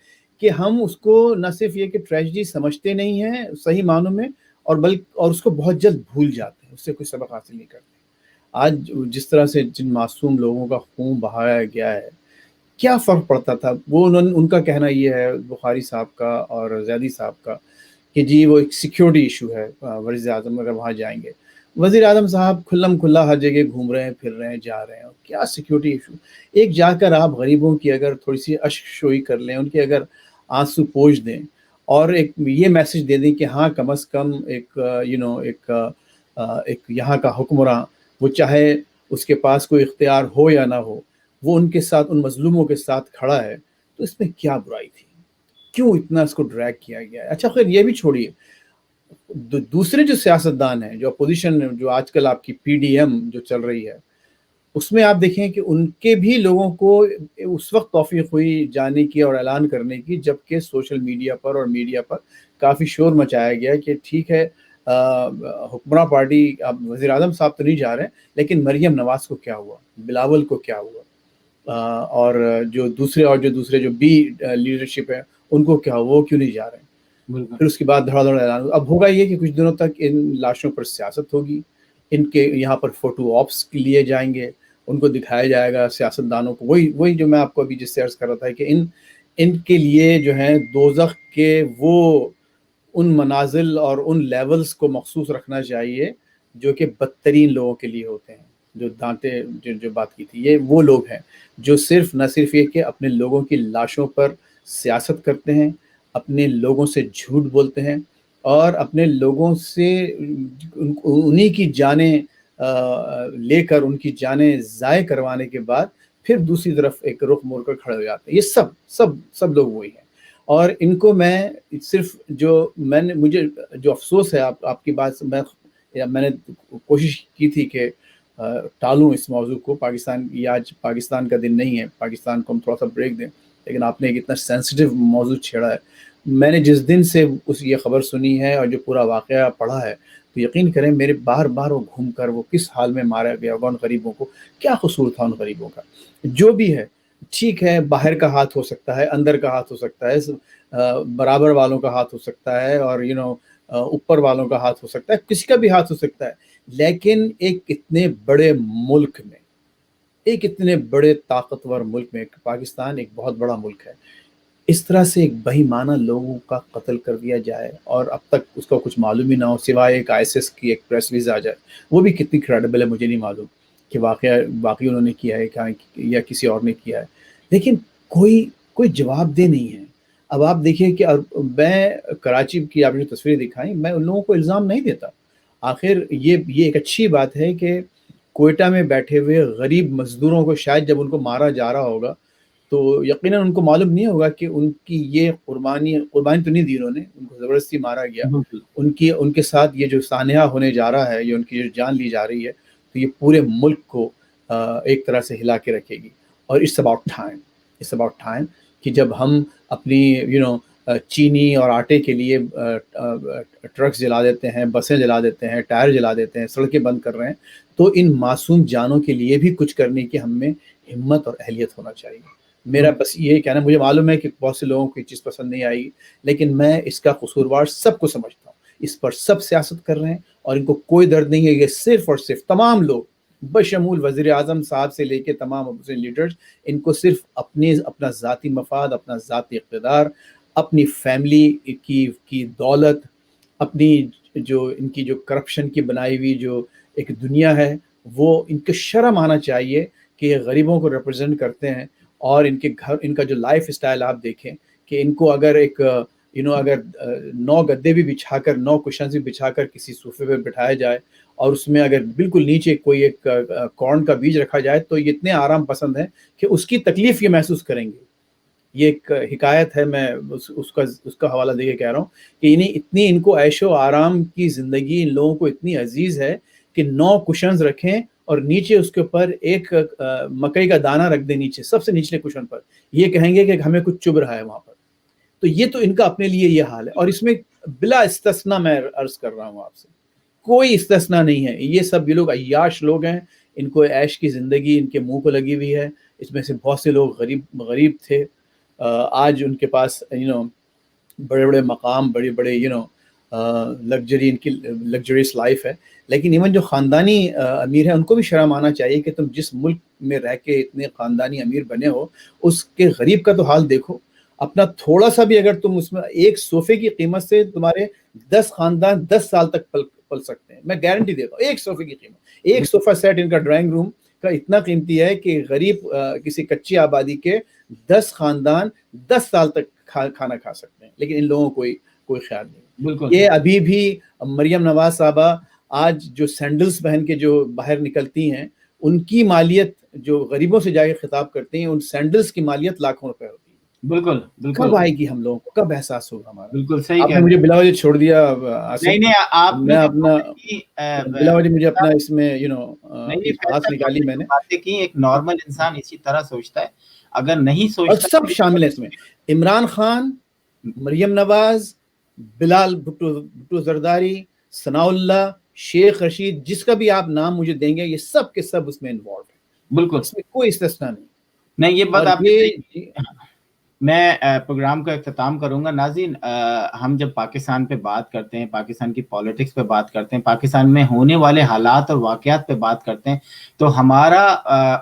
[SPEAKER 4] کہ ہم اس کو نہ صرف یہ کہ ٹریجڈی سمجھتے نہیں ہیں صحیح معنوں میں, اور اس کو بہت جلد بھول جاتے ہیں, اس سے کوئی سبق حاصل نہیں کرتے. آج جس طرح سے جن معصوم لوگوں کا خون بہایا گیا ہے, کیا فرق پڑتا تھا. وہ ان کا کہنا یہ ہے, بخاری صاحب کا اور زیدی صاحب کا, کہ جی وہ ایک سیکیورٹی ایشو ہے, وزیر اعظم اگر وہاں جائیں گے, وزیر اعظم صاحب کھلم کھلا ہر جگہ گھوم رہے ہیں, پھر رہے ہیں, جا رہے ہیں, کیا سیکیورٹی ایشو. ایک جا کر آپ غریبوں کی اگر تھوڑی سی اشک شوئی کر لیں, ان کے اگر آنسو پوچھ دیں, اور ایک یہ میسج دے دیں کہ ہاں کم از کم ایک ایک یہاں کا حکمراں, وہ چاہے اس کے پاس کوئی اختیار ہو یا نہ ہو, وہ ان کے ساتھ, ان مظلوموں کے ساتھ کھڑا ہے, تو اس میں کیا برائی تھی, کیوں اتنا اس کو ڈریگ کیا گیا ہے. اچھا خیر یہ بھی چھوڑیے, دوسرے جو سیاستدان ہیں, جو اپوزیشن, جو آج کل آپ کی پی ڈی ایم جو چل رہی ہے, اس میں آپ دیکھیں کہ ان کے بھی لوگوں کو اس وقت توفیق ہوئی جانے کی اور اعلان کرنے کی جبکہ سوشل میڈیا پر اور میڈیا پر کافی شور مچایا گیا کہ ٹھیک ہے حکمراں پارٹی, اب وزیر اعظم صاحب تو نہیں جا رہے, لیکن مریم نواز کو کیا ہوا, بلاول کو کیا ہوا, اور جو دوسرے جو بی لیڈرشپ ہے ان کو کیا ہوا, وہ کیوں نہیں جا رہے ہیں. پھر اس کے بعد دھڑا دھڑا اعلان. اب ہوگا یہ کہ کچھ دنوں تک ان لاشوں پر سیاست ہوگی, ان کے یہاں پر فوٹو آپس لیے جائیں گے, ان کو دکھایا جائے گا سیاستدانوں کو. وہی جو میں آپ کو ابھی جس سے عرض کر رہا تھا کہ ان کے لیے جو ہے دوزخ کے وہ ان منازل اور ان لیولز کو مخصوص رکھنا چاہیے جو کہ بدترین لوگوں کے لیے ہوتے ہیں. جو دانتے جو بات کی تھی, یہ وہ لوگ ہیں جو نہ صرف یہ کہ اپنے لوگوں کی لاشوں پر سیاست کرتے ہیں, اپنے لوگوں سے جھوٹ بولتے ہیں, اور اپنے لوگوں سے انہی کی جانیں لے کر ان کی جانیں ضائع کروانے کے بعد پھر دوسری طرف ایک رخ موڑ کر کھڑے ہو جاتے ہیں. یہ سب لوگ وہی ہیں. اور ان کو میں صرف مجھے جو افسوس ہے آپ کی بات, میں نے کوشش کی تھی کہ ٹالوں اس موضوع کو. یہ آج پاکستان کا دن نہیں ہے, پاکستان کو ہم تھوڑا سا بریک دیں, لیکن آپ نے ایک اتنا سینسٹیو موضوع چھیڑا ہے. میں نے جس دن سے یہ خبر سنی ہے اور جو پورا واقعہ پڑھا ہے, تو یقین کریں میرے بار بار وہ گھوم کر وہ کس حال میں مارا گیا ہوگا, ان غریبوں کو کیا قصور تھا, ان غریبوں کا جو بھی ہے. ٹھیک ہے باہر کا ہاتھ ہو سکتا ہے, اندر کا ہاتھ ہو سکتا ہے, برابر والوں کا ہاتھ ہو سکتا ہے, اور اوپر والوں کا ہاتھ ہو سکتا ہے, کسی کا بھی ہاتھ ہو سکتا ہے, لیکن ایک اتنے بڑے ملک میں, ایک اتنے بڑے طاقتور ملک میں, پاکستان ایک بہت بڑا ملک ہے, اس طرح سے ایک بہیمانہ لوگوں کا قتل کر دیا جائے اور اب تک اس کا کچھ معلوم ہی نہ ہو سوائے ایک ISIS کی ایک پریس ریلیز آ جائے. وہ بھی کتنی کریڈیبل ہے مجھے نہیں معلوم کہ واقعی انہوں نے کیا ہے یا کسی اور نے کیا ہے, لیکن کوئی جواب دہ نہیں ہے. اب آپ دیکھیں کہ میں کراچی کی آپ نے تصویریں دکھائیں, میں ان لوگوں کو الزام نہیں دیتا. آخر یہ ایک اچھی بات ہے کہ کوئٹہ میں بیٹھے ہوئے غریب مزدوروں کو شاید جب ان کو مارا جا رہا ہوگا تو یقیناً ان کو معلوم نہیں ہوگا کہ ان کی یہ قربانی تو نہیں دی انہوں نے, ان کو زبردستی مارا گیا. ان کے ساتھ یہ جو سانحہ ہونے جا رہا ہے, یہ ان کی جو جان لی جا رہی ہے, تو یہ پورے ملک کو ایک طرح سے ہلا کے رکھے گی. اور اٹس اباؤٹ ٹائم کہ جب ہم اپنی چینی اور آٹے کے لیے ٹرکس جلا دیتے ہیں, بسیں جلا دیتے ہیں, ٹائر جلا دیتے ہیں, سڑکیں بند کر رہے ہیں, تو ان معصوم جانوں کے لیے بھی کچھ کرنے کی ہم میں ہمت اور اہلیت ہونا چاہیے. میرا بس یہ کہنا، مجھے معلوم ہے کہ بہت سے لوگوں کو یہ چیز پسند نہیں آئی، لیکن میں اس کا قصوروار سب کو سمجھتا ہوں. اس پر سب سیاست کر رہے ہیں اور ان کو کوئی درد نہیں ہے. یہ صرف اور صرف تمام لوگ بشمول وزیر اعظم صاحب سے لے کے تمام اپوزیشن لیڈرز، ان کو صرف اپنا ذاتی مفاد، اپنا ذاتی اقتدار، اپنی فیملی کی دولت، اپنی جو ان کی جو کرپشن کی بنائی ہوئی جو ایک دنیا ہے، وہ ان کو شرم آنا چاہیے کہ یہ غریبوں کو ریپرزینٹ کرتے ہیں. اور ان کے گھر، ان کا جو لائف اسٹائل آپ دیکھیں کہ ان کو اگر ایک اگر 9 گدے بھی بچھا کر، 9 کشنز بھی بچھا کر کسی صوفے پہ بٹھایا جائے اور اس میں اگر بالکل نیچے کوئی ایک کارن کا بیج رکھا جائے تو یہ اتنے آرام پسند ہیں کہ اس کی تکلیف یہ محسوس کریں گے. یہ ایک حکایت ہے، میں اس کا حوالہ دے کے کہہ رہا ہوں کہ اتنی ان کو عیش و آرام کی زندگی ان لوگوں کو اتنی عزیز ہے کہ 9 کشنز رکھیں اور نیچے اس کے اوپر ایک مکئی کا دانہ رکھ دیں، نیچے سب سے نچلے کشن پر. یہ کہیں گے کہ ہمیں کچھ چبھ رہا ہے وہاں پر. تو یہ تو ان کا اپنے لیے یہ حال ہے. اور اس میں بلا استثناء میں عرض کر رہا ہوں آپ سے، کوئی استثناء نہیں ہے. یہ لوگ عیاش لوگ ہیں، ان کو عیش کی زندگی ان کے منہ کو لگی ہوئی ہے. اس میں سے بہت سے لوگ غریب تھے، آج ان کے پاس بڑے بڑے مقام، بڑے بڑے لگژری، ان کی لگژریس لائف ہے. لیکن ایون جو خاندانی امیر ہیں ان کو بھی شرم آنا چاہیے کہ تم جس ملک میں رہ کے اتنے خاندانی امیر بنے ہو، اس کے غریب کا تو حال دیکھو. اپنا تھوڑا سا بھی اگر تم اس میں، ایک صوفے کی قیمت سے تمہارے 10 خاندان 10 سال تک پل سکتے ہیں. میں گارنٹی دیتا ہوں. ایک صوفے کی قیمت، ایک صوفہ سیٹ ان کا ڈرائنگ روم کا اتنا قیمتی ہے کہ غریب کسی کچی آبادی کے 10 خاندان 10 سال تک کھانا کھا سکتے ہیں. لیکن ان لوگوں کو کوئی خیال نہیں.
[SPEAKER 2] بالکل.
[SPEAKER 4] یہ ابھی بھی مریم نواز صاحبہ آج جو سینڈلز پہن کے جو باہر نکلتی ہیں، ان کی مالیت جو غریبوں سے جا کے خطاب کرتے ہیں، ان سینڈلز کی مالیت لاکھوں روپے ہوتی ہے.
[SPEAKER 2] بالکل بالکل.
[SPEAKER 4] کب آئے گی ہم لوگوں کو، کب احساس ہوگا ہمارا؟
[SPEAKER 2] بالکل صحیح.
[SPEAKER 4] آپ نے مجھے بلا وجہ چھوڑ دیا آصف.
[SPEAKER 2] نہیں آپ
[SPEAKER 4] میں اپنا بلا وجہ مجھے اپنا اس میں بات نکالی میں نے.
[SPEAKER 2] باتیں کی. ایک نارمل انسان اسی طرح سوچتا ہے. اگر نہیں سوچتا،
[SPEAKER 4] اور سب شامل ہیں اس میں، عمران خان، مریم نواز، بلال بھٹو زرداری، ثناء اللہ، شیخ رشید، جس کا بھی آپ نام مجھے دیں گے، یہ سب کے سب اس میں انوالوڈ ہیں.
[SPEAKER 2] بالکل،
[SPEAKER 4] اس میں کوئی استثناء
[SPEAKER 2] نہیں. یہ بات آپ
[SPEAKER 4] نے.
[SPEAKER 2] میں پروگرام کا اختتام کروں گا. ناظرین، ہم جب پاکستان پہ بات کرتے ہیں، پاکستان کی پالیٹکس پہ بات کرتے ہیں، پاکستان میں ہونے والے حالات اور واقعات پہ بات کرتے ہیں، تو ہمارا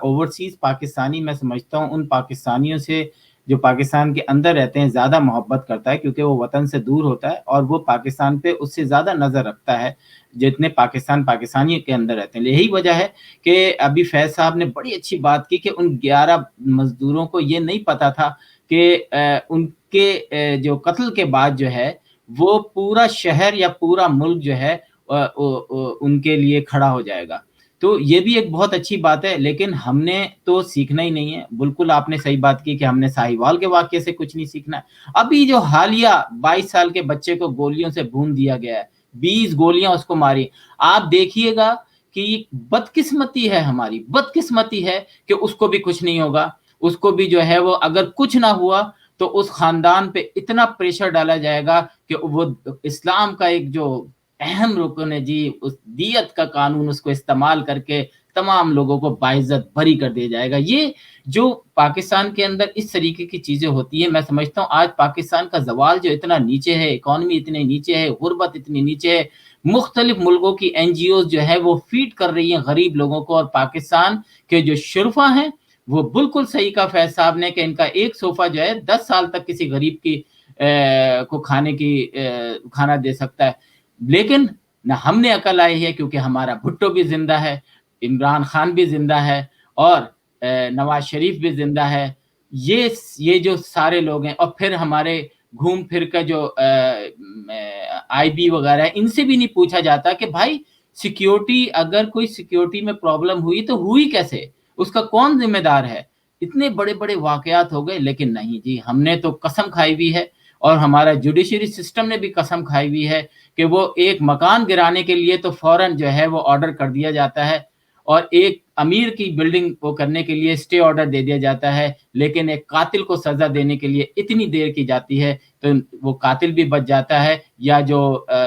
[SPEAKER 2] اوورسیز پاکستانی، میں سمجھتا ہوں ان پاکستانیوں سے جو پاکستان کے اندر رہتے ہیں زیادہ محبت کرتا ہے، کیونکہ وہ وطن سے دور ہوتا ہے اور وہ پاکستان پہ اس سے زیادہ نظر رکھتا ہے جتنے پاکستانی کے اندر رہتے ہیں. یہی وجہ ہے کہ ابھی فیض صاحب نے بڑی اچھی بات کی کہ ان 11 مزدوروں کو یہ نہیں پتا تھا کہ ان کے جو قتل کے بعد جو ہے وہ پورا شہر یا پورا ملک جو ہے ان کے لیے کھڑا ہو جائے گا. تو یہ بھی ایک بہت اچھی بات ہے. لیکن ہم نے تو سیکھنا ہی نہیں ہے. بالکل آپ نے صحیح بات کی کہ ہم نے ساہیوال کے واقعے سے کچھ نہیں سیکھنا ہے. ابھی جو حالیہ 22 سال کے بچے کو گولیوں سے بھون دیا گیا ہے، 20 گولیاں اس کو ماری. آپ دیکھیے گا کہ بدقسمتی ہے، ہماری بدقسمتی ہے کہ اس کو بھی کچھ نہیں ہوگا. اس کو بھی جو ہے وہ اگر کچھ نہ ہوا تو اس خاندان پہ اتنا پریشر ڈالا جائے گا کہ وہ اسلام کا ایک جو اہم رکن ہے جی، اس دیت کا قانون، اس کو استعمال کر کے تمام لوگوں کو باعزت بری کر دیا جائے گا. یہ جو پاکستان کے اندر اس طریقے کی چیزیں ہوتی ہیں، میں سمجھتا ہوں آج پاکستان کا زوال جو اتنا نیچے ہے، اکانومی اتنے نیچے ہے، غربت اتنی نیچے ہے، مختلف ملکوں کی NGOs جو ہے وہ فیڈ کر رہی ہیں غریب لوگوں کو، اور پاکستان کے جو شرفا ہیں وہ بالکل صحیح کہا فیض صاحب نے کہ ان کا ایک صوفہ جو ہے 10 سال تک کسی غریب کی کو کھانا دے سکتا ہے. لیکن نہ ہم نے عقل آئی ہے، کیونکہ ہمارا بھٹو بھی زندہ ہے، عمران خان بھی زندہ ہے، اور نواز شریف بھی زندہ ہے. یہ جو سارے لوگ ہیں، اور پھر ہمارے گھوم پھر کا جو IB وغیرہ ہے، ان سے بھی نہیں پوچھا جاتا کہ بھائی سیکیورٹی، اگر کوئی سیکیورٹی میں پرابلم ہوئی تو ہوئی کیسے، اس کا کون ذمہ دار ہے. اتنے بڑے بڑے واقعات ہو گئے. لیکن نہیں جی، ہم نے تو قسم کھائی ہوئی ہے، اور ہمارا جوڈیشری سسٹم نے بھی قسم کھائی ہوئی ہے کہ وہ ایک مکان گرانے کے لیے تو فوراً جو ہے وہ آرڈر کر دیا جاتا ہے، اور ایک امیر کی بلڈنگ کو کرنے کے لیے اسٹے آرڈر دے دیا جاتا ہے. لیکن ایک قاتل کو سزا دینے کے لیے اتنی دیر کی جاتی ہے تو وہ قاتل بھی بچ جاتا ہے، یا جو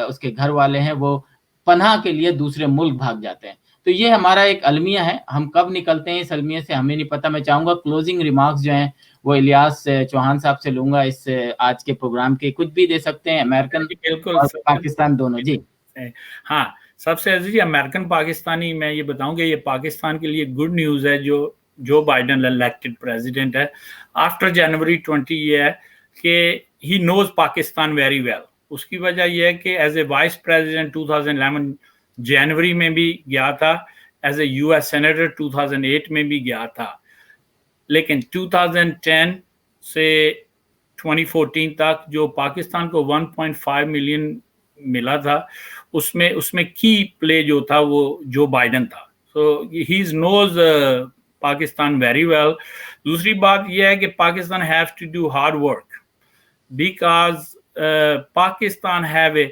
[SPEAKER 2] اس کے گھر والے ہیں وہ پناہ کے لیے دوسرے ملک بھاگ جاتے ہیں. تو یہ ہمارا ایک المیہ ہے. ہم کب نکلتے ہیں اس المیہ سے ہمیں نہیں پتہ. میں چاہوں گا کلوزنگ ریمارکس جو ہیں वो इलियास चौहान साहब से लूंगा इस आज के प्रोग्राम के, कुछ भी दे सकते हैं अमेरिकन
[SPEAKER 3] जी बिल्कुल
[SPEAKER 2] और पाकिस्तान दोनों। जी
[SPEAKER 3] हाँ, सबसे अजीज अमेरिकन पाकिस्तानी मैं ये बताऊं कि ये पाकिस्तान के लिए गुड न्यूज़ है जो बाइडन इलेक्टेड प्रेसिडेंट है आफ्टर जनवरी 20 ये है कि he knows Pakistan very well. उसकी वजह यह है कि एज ए वाइस प्रेसिडेंट 2011 जनवरी में भी गया था, एज ए यूएस सेनेटर 2008 में भी गया था, लेकिन 2010 से 2014 तक जो पाकिस्तान को 1.5 मिलियन मिला था उसमें की प्ले जो था वो जो बाइडन था। So he knows Pakistan very well. दूसरी बात यह है कि Pakistan have to do hard work because Pakistan have a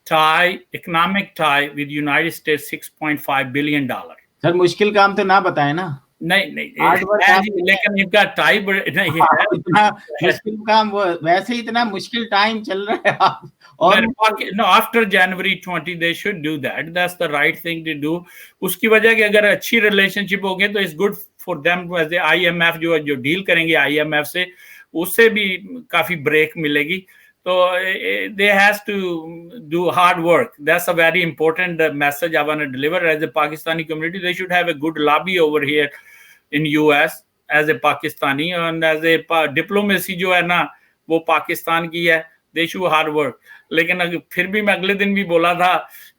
[SPEAKER 3] tie, economic tie with United States $6.5 billion.
[SPEAKER 2] Sir मुश्किल काम तो ना बताए ना।
[SPEAKER 3] नहीं
[SPEAKER 2] लेकिन
[SPEAKER 3] इनका टाई नहीं है
[SPEAKER 2] इतना मुश्किल काम, वो वैसे ही इतना मुश्किल टाइम चल रहा है आप और
[SPEAKER 3] no, after January 20 they should do that, that's the right thing to do। उसकी वजह कि अगर अच्छी रिलेशनशिप होगी तो it's good for them. As IMF जो डील करेंगे IMF से, उससे भी काफी ब्रेक मिलेगी। तो they has to do hard work, that's a very important message I want to deliver as a Pakistani community। They should have a good lobby over here in US as a Pakistani, and as a diplomacy जो है ना वो पाकिस्तान की है, they should hard work। लेकिन फिर भी मैं अगले दिन भी बोला था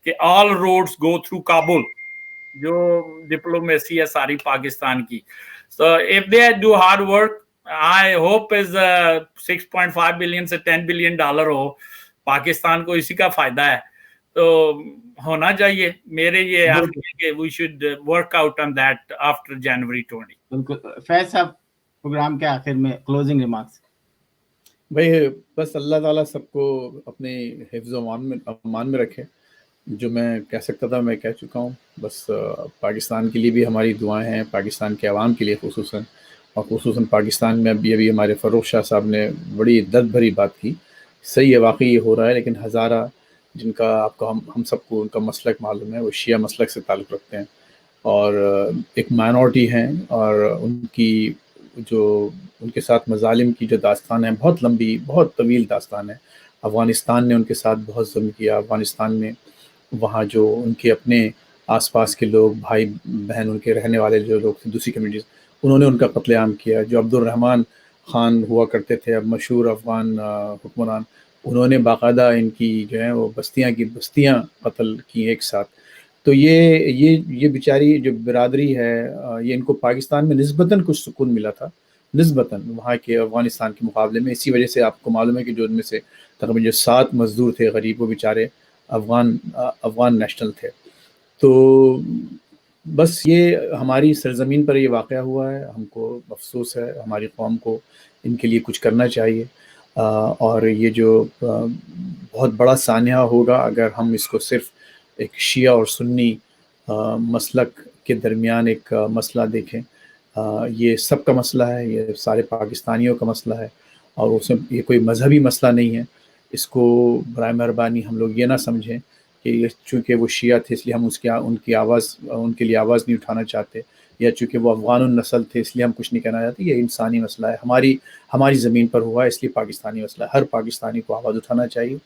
[SPEAKER 3] कि all roads go through Kabul, जो डिप्लोमेसी है सारी पाकिस्तान की। So if they do hard work, I hope is 6.5 billion से $10 बिलियन हो, पाकिस्तान को इसी का फायदा है, तो होना चाहिए। मेरे ये we should work out on that after January 20।
[SPEAKER 2] बिल्कुल। फैज साहब प्रोग्राम के आखिर में क्लोजिंग रिमार्क्स।
[SPEAKER 4] भाई बस अल्लाह ताला सबको अपने हिफ्ज़ अमान में रखे। जो मैं कह सकता था मैं कह चुका हूँ। बस पाकिस्तान के लिए भी हमारी दुआएं हैं, पाकिस्तान के अवाम के लिए खुसूसन, और खुसूसन पाकिस्तान में अभी हमारे फ़रूख शाह साहब ने बड़ी दर्द भरी बात की। सही है, वाकई ये हो रहा है, लेकिन हज़ारा जिनका आपको हम सबको उनका मसलक मालूम है, वो शिया मसलक से ताल्लुक़ रखते हैं और एक माइनॉरिटी हैं, और उनकी जो उनके साथ मज़ालिम की जो दास्तान है बहुत लंबी, बहुत तवील दास्तान है। अफ़गानिस्तान ने उनके साथ बहुत जुल्म किया। अफ़गानिस्तान में वहाँ जो उनके अपने आसपास के लोग, भाई बहन, उनके रहने वाले जो लोग थे दूसरी कम्युनिटीज़, उन्होंने उनका कत्लेआम किया। जो अब्दुर्रहमान ख़ान हुआ करते थे, अब मशहूर अफ़गान हुक्मरान, उन्होंने बाकायदा इनकी जो है वो बस्तियाँ कत्ल की एक साथ। तो ये बेचारी जो बिरादरी है, ये इनको पाकिस्तान में निस्बतन कुछ सुकून मिला था, निस्बतन वहाँ के अफ़गानिस्तान के मुकाबले में। इसी वजह से आपको मालूम है कि जो उनमें से तकरीबन जो 7 मज़दूर थे गरीब, वो बेचारे अफ़गान नेशनल थे। तो बस ये हमारी सरज़मीन पर ये वाक़या हुआ है, हमको अफसोस है, हमारी कौम को इनके लिए कुछ करना चाहिए। और ये जो बहुत बड़ा सान्या होगा अगर हम इसको सिर्फ़ एक शिया और सुन्नी मसलक के दरमियान एक मसला देखें। ये सब का मसला है, ये सारे पाकिस्तानियों का मसला है, और उसमें ये कोई मजहबी मसला नहीं है। इसको बराए मेहरबानी हम लोग ये ना समझें कि चूँकि वो शिया थे इसलिए हम उनके लिए आवाज़ नहीं उठाना चाहते, या चूँकि वो अफ़गान नस्ल थे इसलिए हम कुछ नहीं कहना चाहते। ये इंसानी मसला है, हमारी ज़मीन पर हुआ है, इसलिए पाकिस्तानी मसला है। हर पाकिस्तानी को आवाज़ उठाना चाहिए,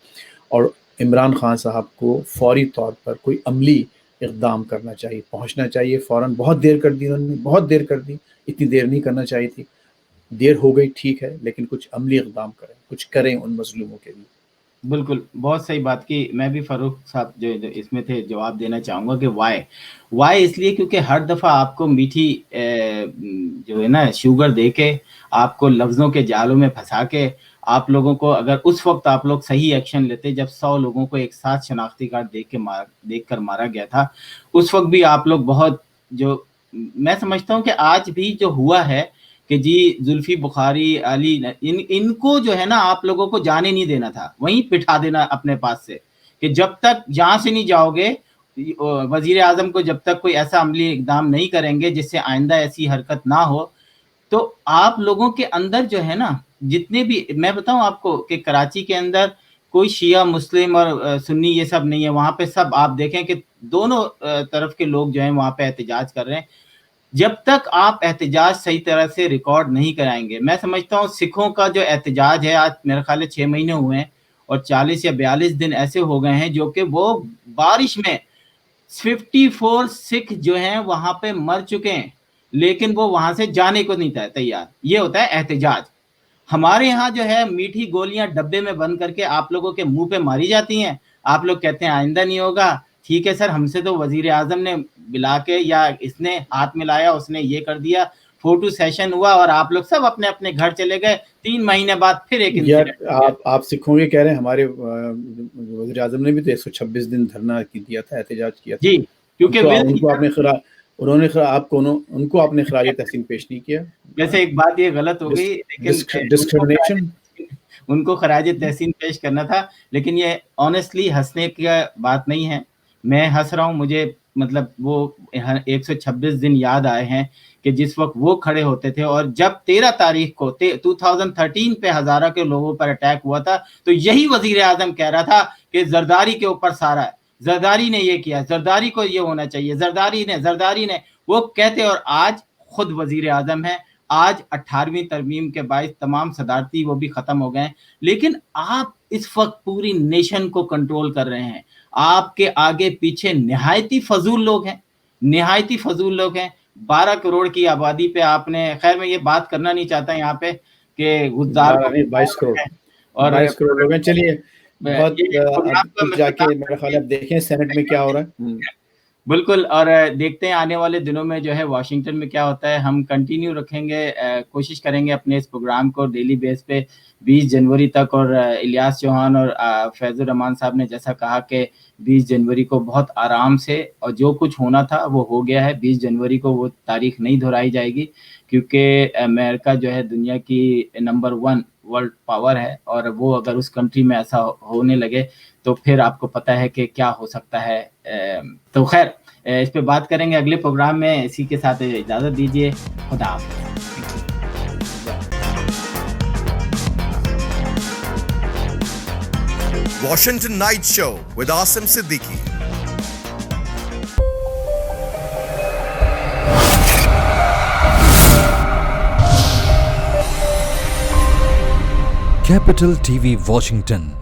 [SPEAKER 4] और इमरान खान साहब को फौरी तौर पर कोई अमली इक़दाम करना चाहिए, पहुँचना चाहिए फ़ौरन। बहुत देर कर दी उन्होंने, बहुत देर कर दी, इतनी देर नहीं करना चाहिए थी। देर हो गई ठीक है, लेकिन कुछ अमली इक़दाम करें, कुछ करें उन मज़लूमों के लिए।
[SPEAKER 2] बिल्कुल, बहुत सही बात की। मैं भी फ़ारूक साहब जो इसमें थे जवाब देना चाहूँगा कि वाई इसलिए क्योंकि हर दफ़ा आपको मीठी जो है ना शुगर दे के, आपको लफ्ज़ों के जालों में फंसा के, आप लोगों को अगर उस वक्त आप लोग सही एक्शन लेते जब 100 लोगों को एक साथ शनाख्ती कार्ड देख कर मारा गया था, उस वक्त भी आप लोग बहुत, जो मैं समझता हूँ कि आज भी जो हुआ है कि जी जुल्फी बुखारी अली इनको जो है ना आप लोगों को जाने नहीं देना था, वहीं बिठा देना अपने पास से, कि जब तक जहाँ से नहीं जाओगे, वजीर आज़म को जब तक कोई ऐसा अमली इक़दाम नहीं करेंगे जिससे आइंदा ऐसी हरकत ना हो, तो आप लोगों के अंदर जो है ना जितने भी, मैं बताऊं आपको कि कराची के अंदर कोई शिया मुस्लिम और सुन्नी ये सब नहीं है। वहाँ पे सब आप देखें कि दोनों तरफ के लोग जो हैं वहाँ पे एहतजाज कर रहे हैं। जब तक आप एहतजाज सही तरह से रिकॉर्ड नहीं कराएंगे, मैं समझता हूँ सिखों का जो एहतजाज है आज मेरे ख्याल है 6 महीने हुए हैं और 40 या 42 दिन ऐसे हो गए हैं जो कि वो बारिश में 54 सिख जो हैं वहां पे मर चुके हैं, लेकिन वो वहां से जाने को नहीं तैयार। ये होता है एहतजाज। हमारे यहाँ जो है मीठी गोलियां डब्बे में बंद करके आप लोगों के मुंह पे मारी जाती हैं, आप लोग कहते हैं आइंदा नहीं होगा। ठीक है सर, हमसे तो वजीर आजम ने बुला के या इसने हाथ मिलाया, उसने ये कर दिया, फोटो सेशन हुआ और आप लोग सब अपने अपने घर चले गए। 3 महीने बाद फिर एक
[SPEAKER 4] यार आप सिखों ये कह रहे हैं, हमारे वजीर आजम ने भी तो 126 दिन धरना दिया था, एहतजाज किया था
[SPEAKER 2] जी, क्योंकि
[SPEAKER 4] उनको आपने खराज तहसीन पेश नहीं किया।
[SPEAKER 2] वैसे एक बात ये गलत हो गई, लेकिन
[SPEAKER 4] डिस्क्रिमिनेशन
[SPEAKER 2] उनको खराज तहसीन पेश करना था, लेकिन ये ऑनेस्टली हंसने की बात नहीं है। मैं हंस रहा हूँ, मुझे मतलब वो 126 दिन याद आए हैं कि जिस वक्त वो खड़े होते थे और जब 13 तारीख को 2013 पे हजारा के लोगों पर अटैक हुआ था तो यही वजीर आजम कह रहा था कि जरदारी के ऊपर सारा है, जरदारी ने ये किया, जरदारी को ये होना चाहिए, जरदारी ने वो कहते। और आज खुद वजीर आजम है, आज 18वीं तरमीम के बायस तमाम सदारती वो भी खत्म हो गए, लेकिन आप इस वक्त पूरी नेशन को कंट्रोल कर रहे हैं। आपके आगे पीछे निहायती फजूल लोग हैं, 12 करोड़ की आबादी पे आपने, खैर मैं ये बात करना नहीं चाहता यहाँ पे कि गुजार
[SPEAKER 4] 22 करोड़ और 22 करोड़ लोग हैं। चलिए जाके मेरा ख्याल है देखें सेनेट में क्या हो रहा है।
[SPEAKER 2] बिल्कुल, और देखते हैं आने वाले दिनों में जो है वाशिंगटन में क्या होता है। हम कंटिन्यू रखेंगे, कोशिश करेंगे अपने इस प्रोग्राम को डेली बेस पे 20 जनवरी तक। और इलियास चौहान और फैजुर रहमान साहब ने जैसा कहा कि 20 जनवरी को बहुत आराम से, और जो कुछ होना था वो हो गया है। 20 जनवरी को वो तारीख नहीं दोहराई जाएगी, क्योंकि अमेरिका जो है दुनिया की नंबर 1 वर्ल्ड पावर है, और वो अगर उस कंट्री में ऐसा होने लगे तो फिर आपको पता है कि क्या हो सकता है। तो खैर इस पे बात करेंगे अगले प्रोग्राम में। इसी के साथ इजाज़त दीजिए, खुदा हाफ़िज़।
[SPEAKER 6] Washington Night Show with Asim Siddiqui.
[SPEAKER 1] Capital TV Washington.